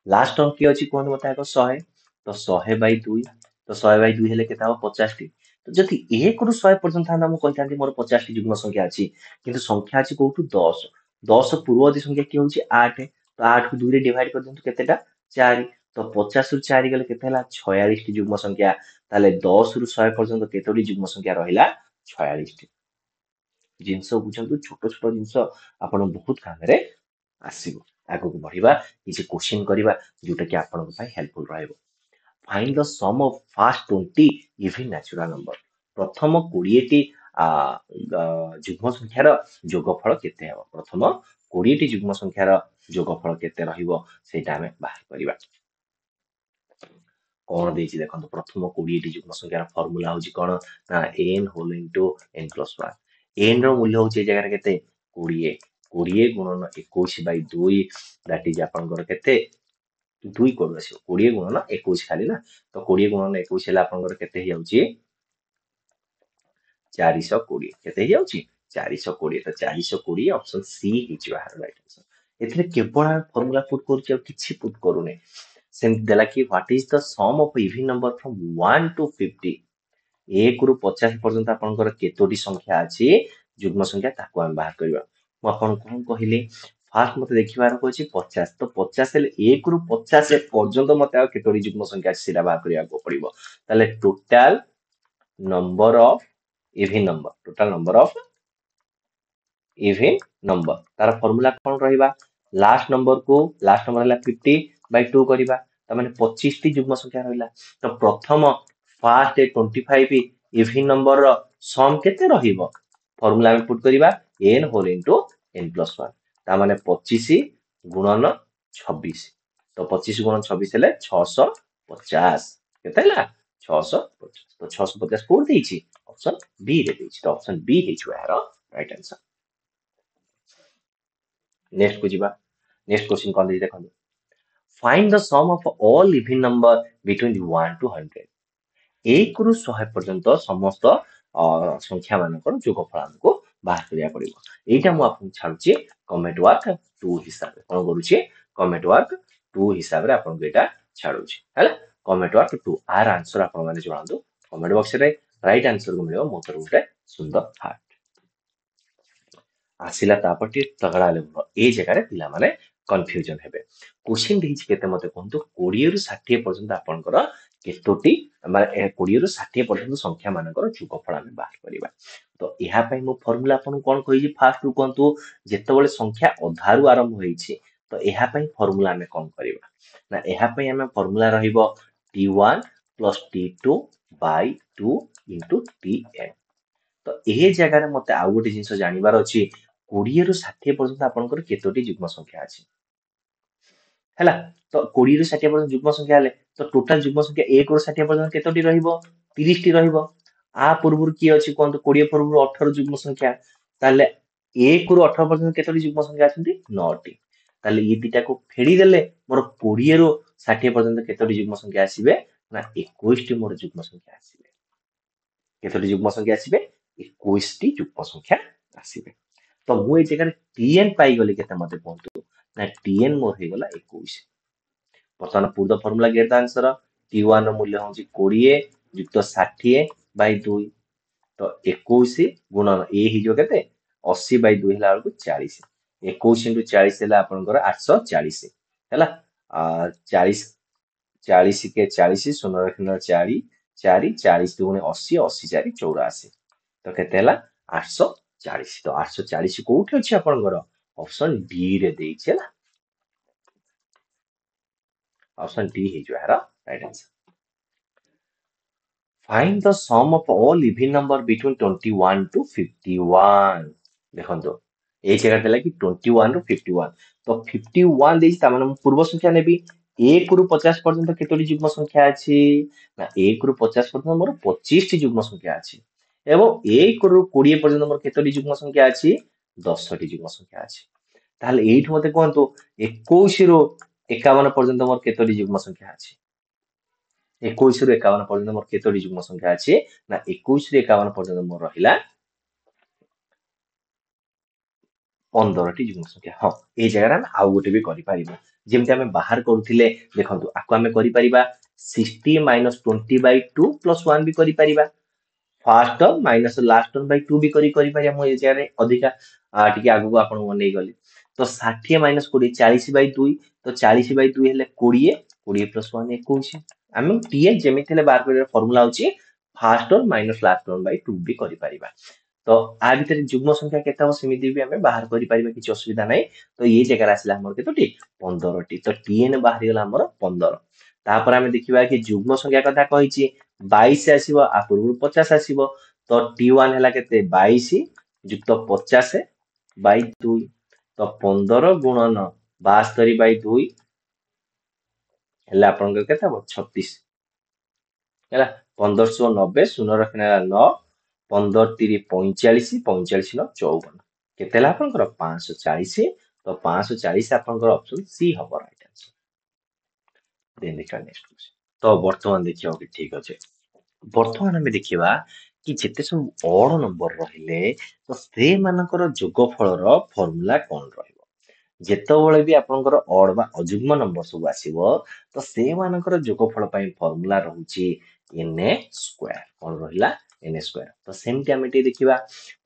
लास्ट टर्म की अछि कोन मते आको 100 तो 100 बाय 2 तो 100 बाय 2 हेले केता 50 टी तो जदि 1 रु 100 पर्यंत था हम कहतांती मोर 50 टी युग्म संख्या अछि किंतु संख्या अछि कोठु 10 10 पूर्ववर्ती संख्या की होछि 8 तो 8 को 2 रे डिवाइड कर दंतु केतेटा 4 तो 50 रु 4 गेले केते हला 46 टी युग्म संख्या ताले 10 रु 100 पर्यंत केतोटी युग्म संख्या रहिला 46 टी जिंस बुझंतु छोट छोट जिंस आपण बहुत कामरे आसीबो आगो को बढ़िबा किछि क्वेश्चन करिबा जोटा कि आपन पय हेल्पफुल रहइबो find the sum of first 20 even natural number प्रथम 20 टी युग्म संख्यार जोगफल केते हेबो प्रथम 20 टी युग्म संख्यार जोगफल केते रहिबो सेटा हमें बाहर करिबा कोन देछि देखंतु प्रथम 20 टी युग्म संख्यार फार्मूला होछि कोन ना n whole into n plus 1 n रो मूल्य होछि जगह केते 20 20 गुणन 21 बाय 2 दैट इज आपनकर केते 2 कोड आसी 20 गुणन 21 खाली ना तो 20 गुणन 21 हेला आपनकर केते हे जाउछि 420 केते हे जाउछि 420 तो 420 ऑप्शन सी हिच बाहर राइट आंसर एथिरे केवल फार्मूला पुट करूछि किछि पुट करूने सेम देला कि what is the sum of even number from 1 to 50 1 रु 50 पर्यंत आपनकर केतोटी संख्या अछि युग्म संख्या ताको हम बाहर करबा म आपन कोन कहिले फास्ट मते देखिबार कोछि 50 तो 50 हेले 1 रु 50 पर्यंत मते आ केतोटी युग्म संख्या अछि सेटा बाहर करिया को पड़िबो ताले total number of even number even number तार फॉर्मूला कौन रहिबा लास्ट नंबर है 50/2 करिबा त माने 25 टी युग्म संख्या रहिला तो प्रथम फास्ट 25 इवन नंबर रो सम केते रहिबो फॉर्मूला में पुट करिबा n होल इनटू n+1 ता माने 25 गुणन 26 तो 25 गुणन 26 हेले 650 केते ହେଲା 650 तो 650 कोड देइछि ऑप्शन बी रे देइछि तो ऑप्शन बी हे छु यार राइट आंसर नेक्स्ट को जीवा नेक्स्ट क्वेश्चन कौन देइछि देखंतु find the sum of all even number between 1 to 100 1 रु 100 पर्यंत समस्त संख्या मानकर जोगफल हमको बाहर करिया पड़िबो एटा मु आपन छाडुची कमेंट वर्क 2 हिसाब रे कोन करूची कमेंट वर्क 2 हिसाब रे आपन एटा छाडुची हैला कमेंट वर्क 2 आर आंसर आपन माने जणांदु कमेंट बॉक्स रे राइट आंसर को मिलियो मोतर गुटे सुंदर हार्ट आसिला तापटी तगड़ा लेबो ए जगह रे पिला माने कंफ्यूजन हेबे क्वेश्चन देइछि केते मते कोंतु 20 रु 60 पर्यंत आपनकर केतोटी माने 20 रु 60 पर्यंत संख्या मानकर जोगफल हम बाहर करिबा तो एहा पई मो फार्मूला आपन कोन कहिछि फास्ट रु कोंतु जेतेबेले संख्या अधारु आरंभ होइछि तो एहा पई फार्मूला हमें कोन करिबा ना एहा पई हमें फार्मूला रहिबो t1 + t2 / 2 * tn तो ए जगह रे मते आ गोटे जिंस जानिबार अछि 20 रु 60 पर्यंत आपनकर केतोटी युग्म संख्या अछि हैला तो 20 रु 60 पर्यंत युग्म संख्या हेले तो टोटल युग्म संख्या 1 रु 60 पर्यंत केतोटी रहिबो 30 टी रहिबो आ पूर्वरु की अछि कोन 20 पूर्वरु 18 युग्म संख्या ताले 1 रु 18 पर्यंत केतोटी युग्म संख्या अछंती 9 टी ताले ई दिटा को फेडी देले मोर 20 रु 60 पर्यंत केतोटी युग्म संख्या आसीबे ना 21 टी मोर युग्म संख्या आसीबे केतोटी युग्म संख्या आसीबे 21 टी युग्म संख्या आसीबे तो मु ए जगह tn पाई गली केते मते कोंतु ना tn मोर हे गला 21 वर्तमान पूर्ण फार्मूला गेट आंसर t1 रो मूल्य होची 20 युक्त 60/2 तो 21 गुणन ए हि जो केते 80/2 हला को 40 21 * 40 हला आपनकर 840 हला 40 40 के 40 शून्य रखना 4 4 40 दुने 80 80 4 84 तो केते हला 840 तो 840 कोउठी अछि आपनकर ऑप्शन डी रे देइ छला ऑप्शन डी हे जो हरा right answer find the sum of all even number between 21 to 51 देखंतो ए जगह देला कि 21 रु 51 तो 51 देइछि त माने पूर्व संख्या नेबी 1 रु 50 पर्यंत केतोटी युग्म संख्या अछि ना 1 रु 50 पर्यंत मोर 25 टी युग्म संख्या अछि एवं 1 रु 20 पर्यंत मोर केतोटी युग्म संख्या अछि 10 टी युग्म संख्या अछि ताले एठ मते कोहंतो 21 रु 51 पर्यंत मोर केतोटी युग्म संख्या अछि 21 रु 51 पर्यंत मोर केतोटी युग्म संख्या अछि ना 21 रु 51 पर्यंत मोर रहिला 15 टी युग्म संख्या हां ए जगह हम आउ गोटे भी करि परिबो जेमते हमें बाहर करूथिले देखंतु आको हमें करि परिबा 60 - 20/2 + 1 भी करि परिबा first term minus last term by 2 भी करि परिबा हम ए जगह रे अधिका टिके आगु को आपन मन नै गली तो 60 - 20 40/2 तो 40/2 हेले 20 20 + 1 21 हम टीए जेमिथिले बाहर करे फार्मूला होची first term minus last term by 2 भी करि परिबा तो आ भितर युग्म संख्या केते हो सेमिति भी हमें बाहर करि परिबा किछ असुविधा नै तो ये जगह आसिला हमर केतोटी 15 टी तो टीएन बाहर गेला हमर 15 तापर हमें देखिबा कि युग्म संख्या कथा कहिची 22 आसीबो आ पूर्व 50 आसीबो तो t1 हैला केते 22 युक्त 50/2 तो 15 गुणन 72/2 हैला आपन केते हो 36 हैला 1590 शून्य रखना 9 15 3 45 45 9 54 केते हैला आपन 540 तो 540 आपन ऑप्शन सी हबो राइट आंसर देन देखा नेक्स्ट क्वेश्चन तो वर्तमान देखियो कि ठीक अछि वर्तमान हमें देखिबा कि जेते सब ऑड नंबर रहिले तो से मानकर जोगफल रो फार्मूला कोन रहइबो जेतेबेले भी आपनकर ऑड बा अजुग्म नंबर सब आसीबो तो से मानकर जोगफल पई फार्मूला रहउची n² कोन रहिला n² तो सेमटी हमें टे देखिबा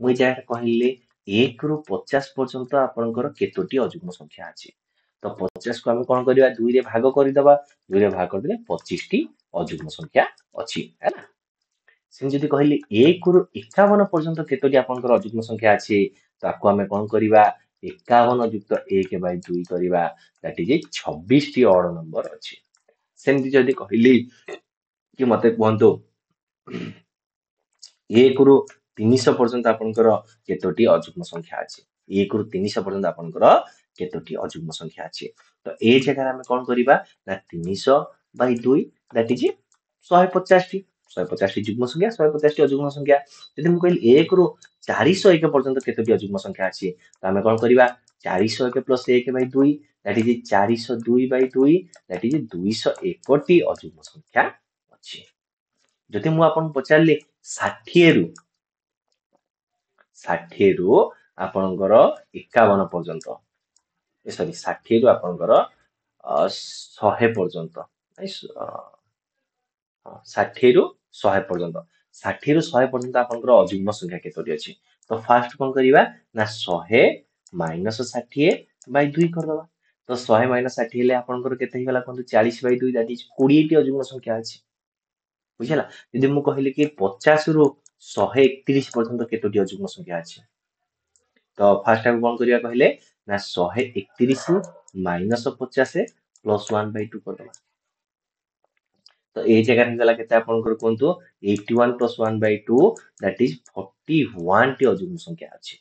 मुई जाय कहिले 1 रु 50 पर्यंत आपनकर केतोटी अजुग्म संख्या अछि तो 50 को हम कोन करिबा 2 रे भाग करि दबा 2 रे भाग कर देले 25 टी अजुग्म संख्या अछि है ना सेम जदि कहली 1 रु 51 पर्यंत केतोटी आपनकर अजुग्म संख्या अछि ताको आमे कौन करिबा 51 युक्त 1/2 करिबा that is 26 T odd number अछि सेमति जदि कहली कि मते कहंतु 1 रु 300 पर्यंत आपनकर केतोटी अजुग्म संख्या अछि 1 रु 300 पर्यंत आपनकर केतोटी अजुग्म संख्या अछि तो ए जगह आमे कोन करिबा ना 300/2 दैट इज 150 टी 150 टी जुग्म संख्या 150 टी अजुग्म संख्या यदि हम कहली 1 रु 401 पर्यंत केतोटी अजुग्म संख्या अछि तो आमे कोन करिबा 401 plus 1/2 that is 402/2 that is 201 टी अजुग्म संख्या अछि जदि मु आपन पचारली 60 रु आपनकर 51 पर्यंत सॉरी 60 रु आपनकर 100 पर्यंत 60 रु 100 पर्यंत 60 रु 100 पर्यंत आपनकर अजुग्म संख्या केतोटी अछि तो फास्ट कोन करिबा ना 100 माइनस 60/2 करदबा तो 100 माइनस 60 हेले आपनकर केते हिगला कोन 40/2 दैट इज 20 टी अजुग्म संख्या अछि बुझला यदि मु कहली कि 50 रु 131 पर्यंत केतोटी अजुग्म संख्या अछि तो फास्ट हम कोन करिया कहले ना 131 माइनस 50 प्लस 1/2 करदबा तो ए जगह हिगला केते आपनकर कोंतु 81 प्लस 1/2 दैट इज 41 टी अजुग्म संख्या अछि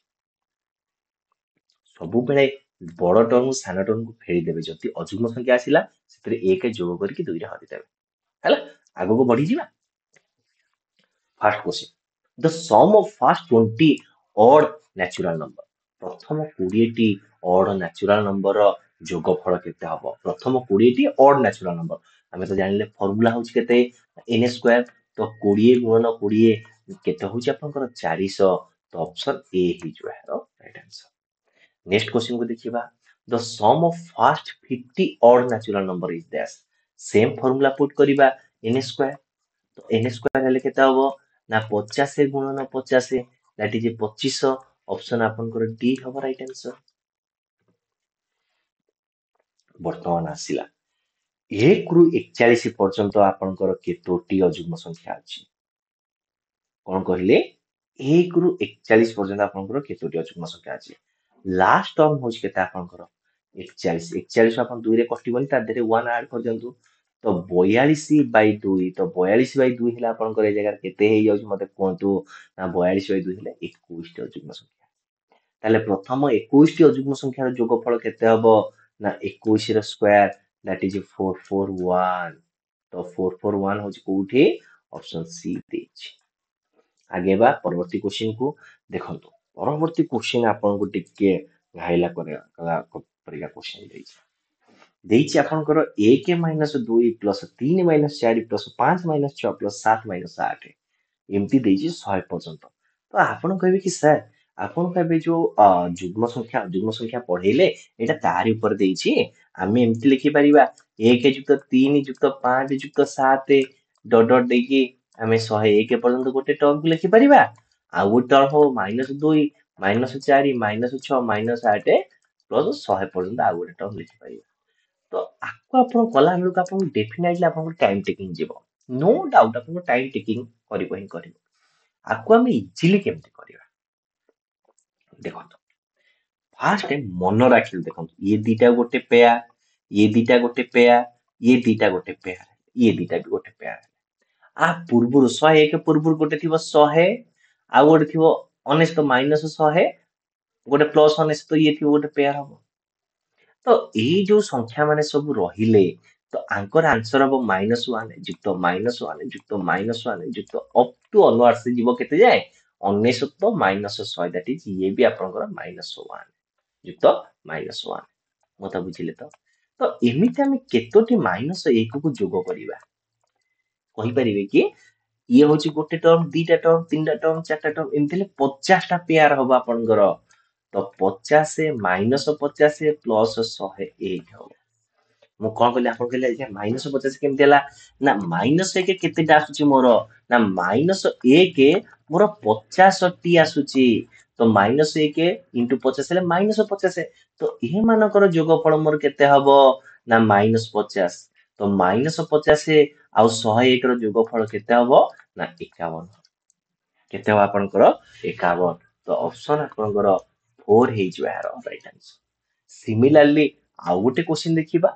सब बेले बड़ टर्म सान टर्म को फेरी देबे जति अजुग्म संख्या आसिला सेतरे 1 जोग करके 2 रे हरि देबे हला आगो को बढ़ी जिबा first question the sum of first 20 odd natural number प्रथम 20 टी ऑड नेचुरल नंबर जोगफल केते हबो प्रथम 20 टी ऑड नेचुरल नंबर हमें तो जानले फार्मूला होच केते n स्क्वायर तो 20 गुणन 20 केते होच आपनकर 400 तो ऑप्शन ए ही जो है राइट आंसर नेक्स्ट क्वेश्चन को देखिबा the sum of first 50 odd natural number is this same formula put करिबा n स्क्वायर तो n स्क्वायर हेले केते हबो ना 50 गुणन 50 दैट इज 2500 ऑप्शन आपनकर डी हबो राइट आंसर वर्तमान आसिला 1 रु 41 पर्यंत आपनकर केतोटी अजुग्म संख्या अछि कोन कहले 1 रु 41 पर्यंत आपनकर केतोटी अजुग्म संख्या अछि लास्ट टर्म होच केते आपनकर 41 41 अपन 2 रे कटिबनी ता देरे 1 ऐड कर दियंतु तो 42/2 तो 42/2 हेला आपनकर ए जगह केते हे जाउछ मते कोंतु ना 42/2 हेले 21 टी अजुग्म संख्या ताले प्रथम 21 टी अजुग्म संख्यार जोगफल केते हबो ना 21 र स्क्वायर दैट इज 441 तो 441 होच कोठी ऑप्शन सी देछि आगे बा परवर्ती क्वेश्चन को देखंतु परवर्ती क्वेश्चन आपन को टिके घाइला करे कला परिका क्वेश्चन देछि देछि आपनकर 1 - 2 + 3 - 4 + 5 - 6 + 7 - 8 एमती देछि 100 पर्यंत तो आपन कहबे कि सर आपन कहबे जो जुग्म संख्या पढेले एटा तारि ऊपर देछि आमे एमती लिखि परिबा 1 + 3 + 5 + 7 डॉट डॉट देकी आमे 101 पर्यंत गोटे टर्म को लिखि परिबा आ वो टर्म हो -2 -4 -6 -8 प्लस 100 पर्यंत आ गोटे टर्म लिखि परिबा तो आको आपण कला बेलू आपण डेफिनेटली आपण टाइम टेकिंग जीवो नो डाउट आपण टाइम टेकिंग करिबो ही करिबो आको हम इजीली केमति करिबा देखो फास्ट मन राखिल देखो ये दीटा गोटे पेयर ये दीटा गोटे पेयर ये दीटा गोटे पेयर ये दीटा भी गोटे पेयर आ पूर्वरु 101 पूर्वरु गोटे थिबो 100 आ गोटे थिबो 19 माइनस 100 गोटे प्लस 19 ये थिबो गोटे पेयर हबो तो एई जो संख्या माने सब रहिले तो आंकर आंसर हबो -1 जुक्त -1 जुक्त -1 जुक्त अप टू ऑनवर्ड्स जीवो केते जाय 19 माइनस 100 दैट इज ये भी आपनकर -1 जुक्त -1 मता बुझिले तो एमिति हम केतोटी -1 को जोग करिबा कहि परिबे कि ये होची गोटे टर्म दीटा टर्म तीनटा टर्म चारटा टर्म एमथिले 50 टा पेयर हबो आपनकर तो 50 -50 प्लस 101 हबो मु कोन कहले आपन कहले जे -50 केमति हला ना -1 केतेटा आसुची मोर ना -1 मोर 50 टी आसुची तो -1 इंटू 50 हेले -50 तो ए मानकर जोगफल मोर केते हबो ना -50 तो -50 आ 101 रो जोगफल केते हबो ना 51 केते हबो आपनकर 51 तो ऑप्शन आपनकर 4 ହେଇଯିବ ଏହାର ରାଇଟ୍ ଆନ୍ସର। ସିମିଲାରଲି ଆଉ ଗୋଟେ क्वेश्चन ଦେଖିବା।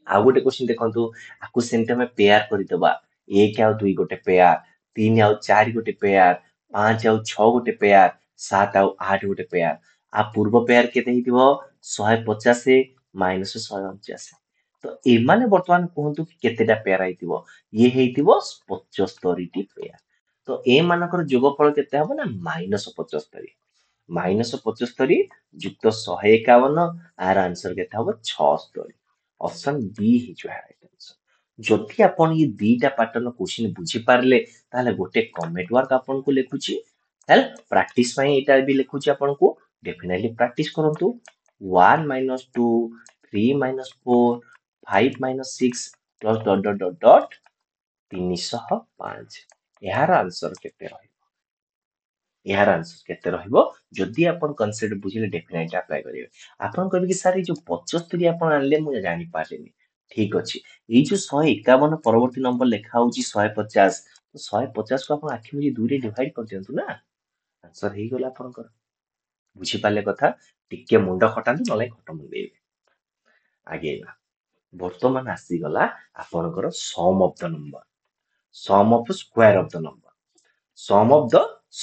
ଆଉ ଗୋଟେ क्वेश्चन ଦେଖନ୍ତୁ, ଆକୁ ସେମିତି ଆମେ ପେୟାର କରିଦବା। 1 ଆଉ 2 ଗୋଟେ ପେୟାର, 3 ଆଉ 4 ଗୋଟେ ପେୟାର, 5 ଆଉ 6 ଗୋଟେ ପେୟାର, 7 ଆଉ 8 ଗୋଟେ ପେୟାର। आ ପୂର୍ବ ପେୟାର କେତେ ହେଇଥିବ? 150 ମାଇନସ 149। ତ ଏମାନେ ବର୍ତ୍ତମାନ କୁହନ୍ତୁ କି କେତେଟା ପେୟାର ହେଇଥିବ? ଇଏ ହେଇଥିବ 75ଟି ପେୟାର। ତ ଏମାନଙ୍କର ଯୋଗଫଳ କେତେ ହବ ନା -75। -75 ଯୁକ୍ତ 151, ଆର ଆନ୍ସର କେତେ ହବ? 76। ଅପସନ ବି ହେଇଯିବ ରାଇଟ୍ ଆନ୍ସର। ଯଦି ଆପଣ ଏ ଦିଟା ପାଟର୍ନ କ୍ୱେଶ୍ଚିନ ବୁଝିପାରିଲେ ତାହେଲେ ଗୋଟେ କମେଣ୍ଟ ୱାର୍କ ଆପଣଙ୍କୁ ଲେଖୁଛି, ହେଲା ପ୍ରାକ୍ଟିସ ପାଇଁ ଏଇଟା ବି ଲେଖୁଛି ଆପଣଙ୍କୁ। ଡେଫିନେଟଲି ପ୍ରାକ୍ଟିସ କରନ୍ତୁ। 1 - 2, 3 - 4, 5 - 6 plus dot dot dot dot 305। ଏହାର ଆନ୍ସର କେତେ ରହିବ? ଏହାର ଆନ୍ସର କେତେ ରହିବ? ଯଦି ଆପଣ କନସେପ୍ଟ ବୁଝିଲେ ଡେଫିନେଟଲି ଆପ୍ଲାଏ କରିବେ। ଆପଣ କହିବେ କି ସାର୍ ଏଇ ଯୋଉ 75 ଆପଣ ଆଣିଲେ ମୁଁ ଜାଣିପାରିଲିନି। ଠିକ ଅଛି, ଏଇ ଯୋଉ 151 ପରବର୍ତ୍ତୀ ନମ୍ବର ଲେଖା ହଉଛି 150, 150 କୁ ଆପଣ ଆଖି ବୁଜି 2 ରେ ଡିଭାଇଡ କରିଦିଅନ୍ତୁ ନା, ଆନ୍ସର ହେଇଗଲା ଆପଣଙ୍କର। ବୁଝିପାରିଲେ କଥା? ଟିକେ ମୁଣ୍ଡ ଖଟାନ୍ତୁ, ନହେଲେ ଖଟ ମୁଣ୍ଡେଇବେ। ଆଗେଇବା। ବର୍ତ୍ତମାନ ଆସିଗଲା ଆପଣଙ୍କର sum of the number, sum of square of the number, sum of the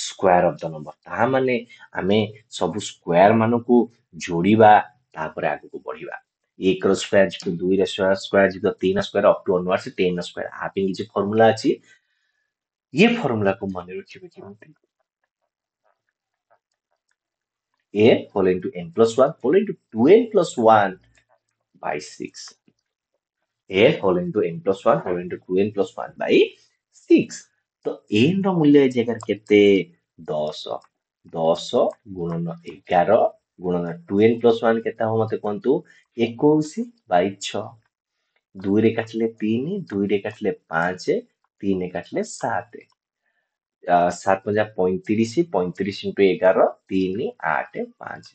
square of the number. ତାହା ମାନେ ଆମେ ସବୁ ସ୍କୋୟାର ମାନଙ୍କୁ ଯୋଡିବା, ତାପରେ ଆଗକୁ ବଢିବା। 1 ର ସ୍କୋୟାର ଯୁକ୍ତ 2 ର ସ୍କୋୟାର ଯୁକ୍ତ 3 ର ସ୍କୋୟାର ଅପ୍ ଟୁ ଅନୱାର୍ଡସ 10 ର ସ୍କୋୟାର। ଆ ପାଇଁ କିଛି ଫର୍ମୁଲା ଅଛି। ये ଫର୍ମୁଲାକୁ ମନେ ରଖିବେ କେମିତି? a whole into n plus 1 whole into 2n plus 1 by 6. a whole into n plus 1 whole into 2n plus 1 by 6. तो n ର ମୂଲ୍ୟ ଏ ଜାଗାରେ କେତେ? 10। 10 ଗୁଣନ 11 ଗୁଣନ 2n plus 1 କେତେ ହବ ମତେ କୁହନ୍ତୁ? 21 by 6। 2 ରେ କାଟିଲେ 3, 2 ରେ କାଟିଲେ 5, 3 ରେ କାଟିଲେ 7। 7 × 35, 35 into 11, 3, 8, 5,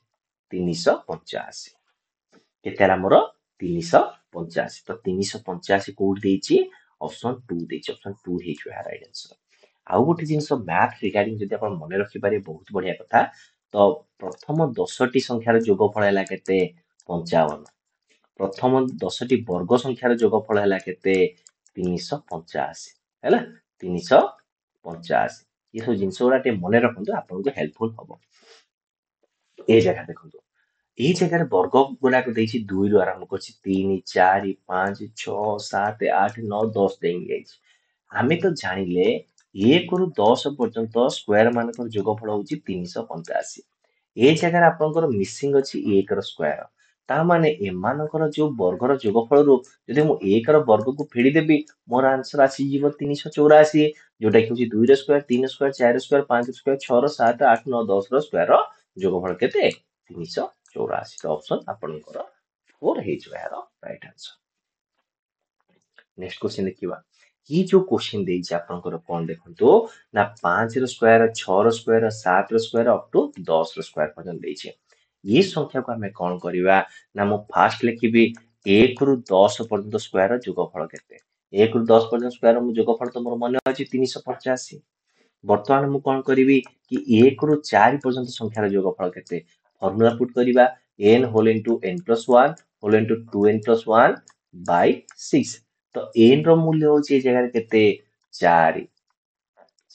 385। କେତେ ହେଲା ମୋର? 385। ତ 385 କୋଉଠି ଦେଇଛି? ଅପସନ 2 ଦେଇଛି। ଅପସନ 2 ହେଇଯିବ ଏହା ରାଇଟ୍ ଆନ୍ସର। ଆଉ ଗୋଟେ ଜିନିଷ ମ୍ୟାଥ ରିଗାର୍ଡିଂ ଯଦି ଆପଣ ମନେ ରଖିପାରିବେ ବହୁତ ବଢିଆ କଥା। ତ ପ୍ରଥମ 10ଟି ସଂଖ୍ୟାର ଯୋଗଫଳ ହେଲା କେତେ? 55। ପ୍ରଥମ 10ଟି ବର୍ଗ ସଂଖ୍ୟାର ଯୋଗଫଳ ହେଲା କେତେ? 385 ହେଲା, 385। ଏସବୁ ଜିନିଷ ଗୁଡା ଟିକେ ମନେ ରଖନ୍ତୁ, ଆପଣଙ୍କୁ ହେଲ୍ପଫୁଲ ହବ। ଏ ଜାଗା ଦେଖନ୍ତୁ, ଏଇ ଜାଗାରେ ବର୍ଗ ଗୁଡାକ ଦେଇଛି 2 ରୁ ଆରମ୍ଭ କରିଛି 3, 4, 5, 6, 7, 8, 9, 10 ଦେଇକି ଯାଇଛି। ଆମେ ତ ଜାଣିଲେ 1 ରୁ 10 ପର୍ଯ୍ୟନ୍ତ ସ୍କୋୟାର ମାନଙ୍କର ଯୋଗଫଳ ହଉଛି 385। ଏ ଜାଗାରେ ଆପଣଙ୍କର ମିସିଂ ଅଛି 1 ର ସ୍କୋୟାର। ତା ମାନେ ଏମାନଙ୍କର ଯୋଉ ବର୍ଗର ଯୋଗଫଳରୁ ଯଦି ମୁଁ 1 ର ବର୍ଗକୁ ଫେଡିଦେବି ମୋର ଆନ୍ସର ଆସିଯିବ 384, ଯୋଉଟା କି ହଉଛି 2 ର ସ୍କୋୟାର, 3 ର ସ୍କୋୟାର, 4 ର ସ୍କୋୟାର, 5 ର ସ୍କୋୟାର, 6 ର 7, 8, 9, 10 ର ସ୍କୋୟାର ଯୋଗଫଳ କେତେ? 384। ତ ଅପସନ ଆପଣଙ୍କର 4 ହେଇଯିବ ଏହାର ରାଇଟ୍ ଆନ୍ସର। ନେକ୍ସଟ କ୍ୱେଶ୍ଚନ ଦେଖିବା। ये जो क्वेश्चन ଦେଇଛି ଆପଣଙ୍କର କଣ ଦେଖନ୍ତୁ ନା 5 ର ସ୍କୋୟାର, 6 ର ସ୍କୋୟାର, 7 ର ସ୍କୋୟାର ଅପ୍ ଟୁ 10 ର ସ୍କୋୟାର ପର୍ଯ୍ୟନ୍ତ ଦେଇଛି। ये ସଂଖ୍ୟାକୁ ଆମେ କଣ କରିବା ନା ମୁଁ ଫାର୍ଷ୍ଟ ଲେଖିବି 1 ରୁ 10 ପର୍ଯ୍ୟନ୍ତ ସ୍କୋୟାର ଯୋଗଫଳ କେତେ? 1 ରୁ 10 ପର୍ଯ୍ୟନ୍ତ ସ୍କୋୟାର ଯୋଗଫଳ ତ ମୋର ମନେ ଅଛି 385। ବର୍ତ୍ତମାନ ମୁଁ କଣ କରିବି କି 1 ରୁ 4 ପର୍ଯ୍ୟନ୍ତ ସଂଖ୍ୟାର ଯୋଗଫଳ କେତେ? ଫର୍ମୁଲା ପୁଟ୍ କରିବା n whole into n plus 1 whole into 2n plus 1 by 6। ତ n ର ମୂଲ୍ୟ ହଉଛି ଏ ଜାଗାରେ କେତେ? 4।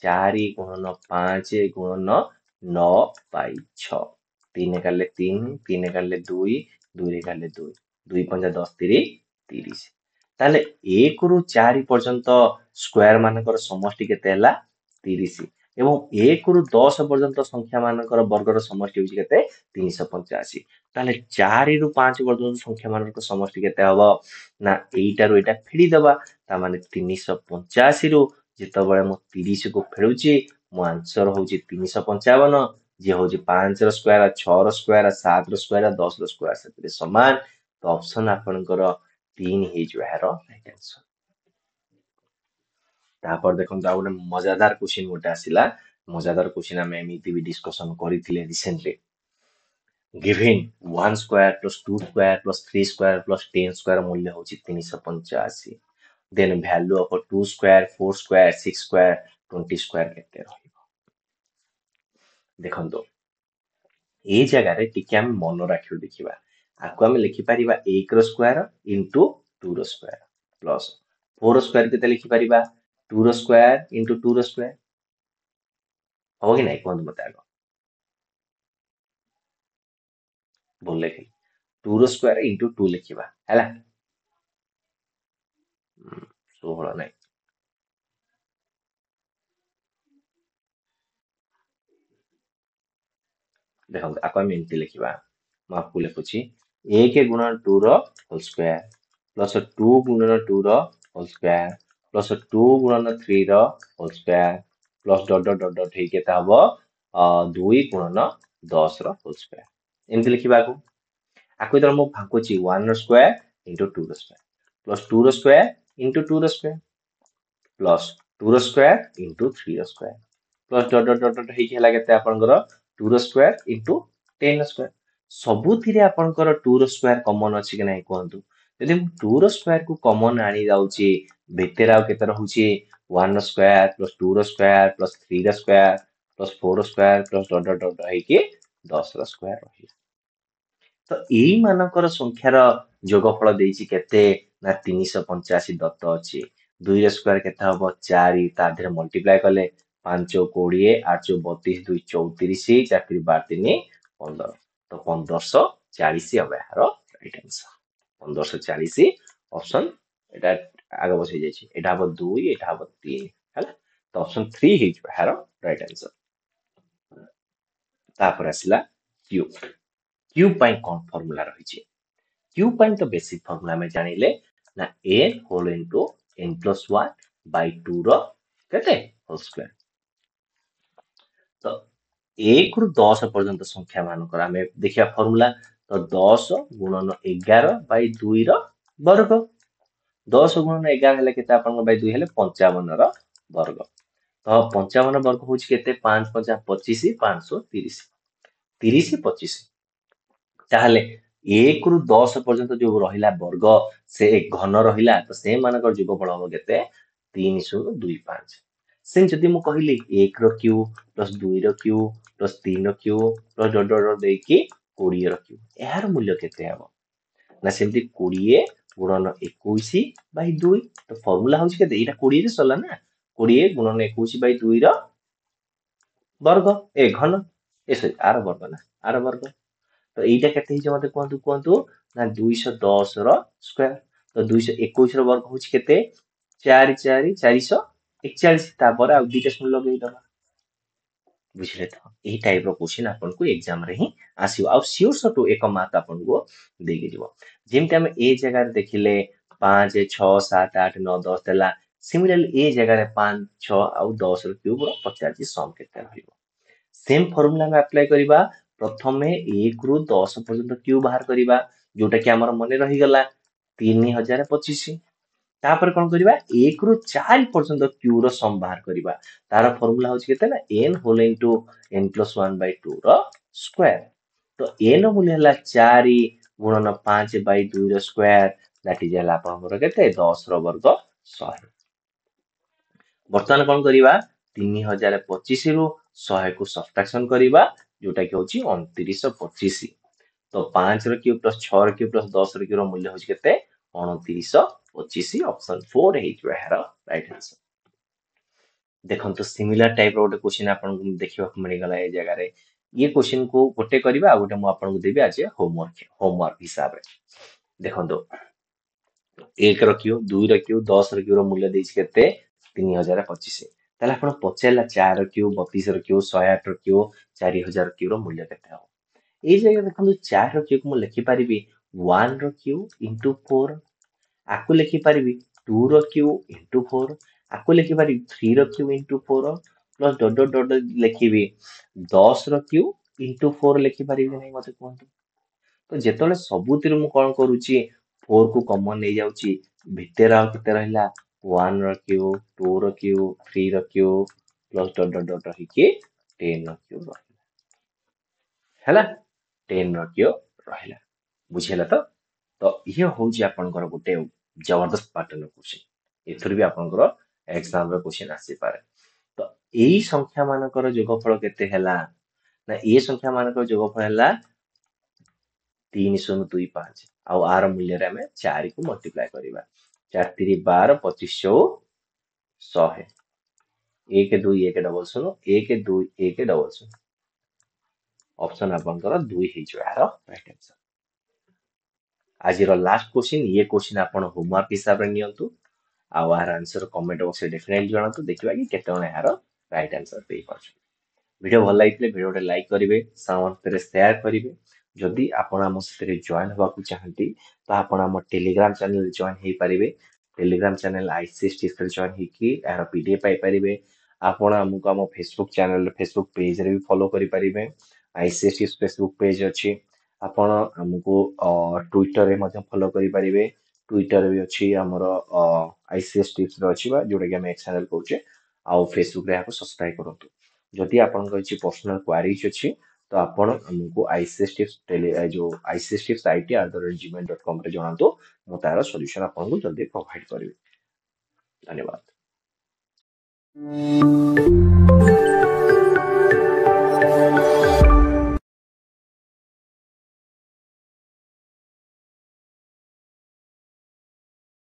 4 ଗୁଣନ 5 ଗୁଣନ 9 by 6। 3 କାଟିଲେ 3, 3 କାଟିଲେ 2, 2 କାଟିଲେ 2, 2 5 10, 3 30। ତାହେଲେ 1 ରୁ 4 ପର୍ଯ୍ୟନ୍ତ ସ୍କୋୟାର ମାନଙ୍କର ସମଷ୍ଟି କେତେ ହେଲା? 30। ଏବଂ 1 ରୁ 10 ପର୍ଯ୍ୟନ୍ତ ସଂଖ୍ୟା ମାନଙ୍କର ବର୍ଗର ସମଷ୍ଟି ହେଉଛି କେତେ? 385। ତାହେଲେ 4 ରୁ 5 ପର୍ଯ୍ୟନ୍ତ ସଂଖ୍ୟା ମାନଙ୍କର ସମଷ୍ଟି କେତେ ହବ ନା ଏଇଟାରୁ ଏଇଟା ଫେଡିଦବା। ତା ମାନେ 385 ରୁ ଯେତେବେଳେ ମୁଁ 30 କୁ ଫେରୁଛି ମୋ ଆନ୍ସର ହଉଛି 355, ଯିଏ ହଉଛି 5 ର ସ୍କୋୟାର, 6 ର ସ୍କୋୟାର, 7 ର ସ୍କୋୟାର, 10 ର ସ୍କୋୟାର ସେଥିରେ ସମାନ। ତ ଅପସନ ଆପଣଙ୍କର 3 ହେଇଯିବ ଏହାର ରାଇଟ୍ ଆନ୍ସର। ତାପରେ ଦେଖନ୍ତୁ ଆଉ ଗୋଟେ ମଜାଦାର କ୍ୱେଶ୍ଚିନ ଗୋଟେ ଆସିଲା। ମଜାଦାର କ୍ୱେଶ୍ଚିନ ଆମେ ଏମିତି ବି ଡିସ୍କସନ କରିଥିଲେ recently. Given 1 square plus 2 square plus 3 square plus 10 square ମୂଲ୍ୟ ହଉଛି 385। Then value of 2 square, 4 square, 6 square, 20 square କେତେ ରହିବ? ଦେଖନ୍ତୁ ए जगार टिके आम मन राखियो देखिबा आकु आम लिखिपारिबा 1 रो स्क्वायर इंटू 2 रो स्क्वायर प्लस 4 रो स्क्वायर केते लिखिपारिबा 2 रो स्क्वायर इंटू 2 रो स्क्वायर हो कि नहीं कहନ୍ତୁ मते आगो बोल लेखि 2 रो स्क्वायर इंटू 2 लिखिबा हैला 16 नहीं देखो आको आम एमती लिखिबा मैं आपको लिखुची 1 गुणन 2 रो होल स्क्वायर प्लस 2 गुणन 2 रो होल स्क्वायर प्लस 2 गुणन 3 रो whole square plus dot dot dot dot हे केता हबो 2 गुणन 10 रो होल स्क्वायर एमती लिखिबा आको इधर मु भांकुची 1 रो स्क्वायर इंटू 2 रो स्क्वायर प्लस 2 रो स्क्वायर इंटू 2 रो स्क्वायर प्लस 2 रो स्क्वायर इंटू 3 रो square plus dot dot dot dot हे केला केते आपनकर 2 रो स्क्वायर इंटू 10 रो स्क्वायर सबुथिरे आपनकर 2 रो स्क्वायर कॉमन अछि कि नै कहंतु यदि मु 2 रो स्क्वायर को कॉमन आनी जाउची भितर आउ केते रहउची 1 रो स्क्वायर प्लस 2 रो स्क्वायर प्लस 3 रो स्क्वायर प्लस 4 रो square plus dot dot dot हे के 10 रो स्क्वायर रही तो एई मानकर संख्यार जोगफल देइछि केते ना 385 दत्त अछि 2 रो स्क्वायर केते हबो 4 ता धरे मल्टीप्लाई कले 5 20 8 32 2 34 4 12 3 15 तो 1540 हबे यार राइट आंसर 1540 ऑप्शन एटा आगे बसै जाइछि एटा हबो 2 एटा हबो 3 हला तो ऑप्शन 3 हि यार राइट आंसर तापर आसिला क्यू क्यू पाई कोन फार्मूला रहिछि क्यू पाई तो बेसिक फार्मूला में जानिले ना a whole into n plus 1 by 2 रो केते होल स्क्वायर तो 1 रु 10 पर्यंत संख्या मानकर आमे देखिया फार्मूला तो 10 गुणन 11 बाय 2 रो वर्ग 10 गुणन 11 हेले केते आपन बाय 2 हेले 55 रो वर्ग तो 55 वर्ग होछि केते 5 5 25 530 30 25 ताहले 1 रु 10 पर्यंत जो रहिला वर्ग से घन रहिला तो से मानकर जोगफल हबो केते 3025 सेम जदि मु कहिली 1 रो क्यू प्लस 2 रो क्यू प्लस 3 रो cube plus dot dot dot देकी 20 रो क्यू एहार मूल्य केते हबो ना सेमति 20 गुणन 21 बाय 2 तो फार्मूला होछि केते एटा 20 रे सला ना 20 गुणन 21 बाय 2 रो वर्ग ए घन ए सॉरी आर वर्ग ना आर वर्ग तो एटा केते हिजे मते कोंतु कोंतु ना 210 रो स्क्वायर तो 221 रो वर्ग होछि केते 4 4 441 तापर आ दुईटा शून्य लगेइ दबा बुझले तो एही टाइप रो क्वेश्चन आपन को एग्जाम रे ही आसीबो आ सियोर सटो एक मार्क आपन को देगे दिबो जेमते हम ए जगह रे देखिले 5 6 7 8 9 10 देला सिमिलरली ए जगह रे 5 6 आ 10 रो क्यूब रो 50 सम केते रहइबो सेम फॉर्मूला में अप्लाई करिबा प्रथमे 1 रु 10 पर्यंत क्यू बाहर करिबा जोटा कि हमर मने रहि गला 3025 तापर कोन करिबा 1 रु 4 पर्यंत क्यू रो सम बाहर करिबा तार फार्मूला होछि केते ना n whole into n plus 1 by 2 रो स्क्वायर तो n मूल्य हला 4 गुणन 5 बाय 2 रो स्क्वायर दैट इज हला हमर केते 10 रो वर्ग 100 बर्तमान कोन करिबा 3025 रु 100 को सब्ट्रैक्शन करिबा जोटा कि होछि 2925 तो 5 रो क्यूब प्लस 6 रो क्यूब प्लस 10 रो क्यूब रो मूल्य होछि केते 2925 ऑप्शन 4 हे जो है राइट आंसर देखन तो सिमिलर टाइप रो गोटे क्वेश्चन आपन को देखिबा को मिल गला ए जगह रे ये क्वेश्चन को गोटे करबा आ गोटे मु आपन को देबी आज होमवर्क हिसाब रे देखन तो 1 रो क्यूब 2 रो क्यूब 10 रो क्यूब रो मूल्य देछि केते 3025 ताले आपण पचारला 4 रो क्यूब 32 रो क्यूब 108 रो क्यूब 4000 क्यूब रो मूल्य केते हो ए जगह देखन 4 रो क्यूब मु लिखि परिबी 1 रो क्यूब इंटू 4 आकु लिखि परिबी 2 रो क्यूब इंटू 4 आकु लिखि परिबी 3 रो cube into 4 plus dot dot dot लिखिबी 10 रो क्यूब इंटू 4 लिखि परिबी नै मते कहंतु तो जेतले सबुतिर मु कोन करूची 4 को कॉमन नै जाउची भितर आ केते रहला 1 रो क्यूब 2 रो क्यूब 3 रो cube plus dot dot dot हिके 10 रो क्यूब हैला 10 रो क्यूब रहला बुझिला तो ये होउची आपनकर गुटे जबरदस्त पैटर्न क्वेश्चन एथुर भी आपनकर एग्जाम रो क्वेश्चन आसी पारे तो एई संख्या मानकर जोगफल केते हैला ना ए संख्या मानक जोगफल है 3025 आउ आर मूल्य आम 4 को मल्टीप्लाई करवा 4 3 12 25 100 1 2 1 डबल 0 1 2 1 डबल 0 ऑप्शन आपनकर 2 हे जो यार राइट आंसर। आज लास्ट क्वेश्चन ये क्वेश्चन आपण होमवर्क हिसाब रे नियंतु आउ आर आंसर कमेंट बॉक्स रे डेफिनेटली जणातु देखिबा कि केते जण यार राइट आंसर पे पाछ। वीडियो भल लगे वीडियो लाइक करेंगे सारे सेयार करेंगे जदि आपण आम सहित जॉइन होगा चाहती तो आपण आम टेलीग्राम चैनल जॉइन हो पारे टेलीग्राम चैनल आईसीएसटी जॉइन होगी यार पीडीएफ पाइपर आपण आमको आम फेसबुक चैनल फेसबुक पेज रे भी फॉलो करेंगे आईसीएसटी फेसबुक पेज अच्छी आपण आमको ट्विटर रे फॉलो करेंगे ट्विटर भी अच्छी आमर आईसीएसटी अच्छी जोटा कि आम चैनल कहे आउ फेसबुक रे सब्सक्राइब करूँ जदि आपंकर किसी पर्सनल क्वारीज अच्छी तो आपण हमको जो icstifsit@gmail.com रे जणातु मु तार सॉल्यूशन आपको जल्दी प्रोवाइड करिवे। धन्यवाद।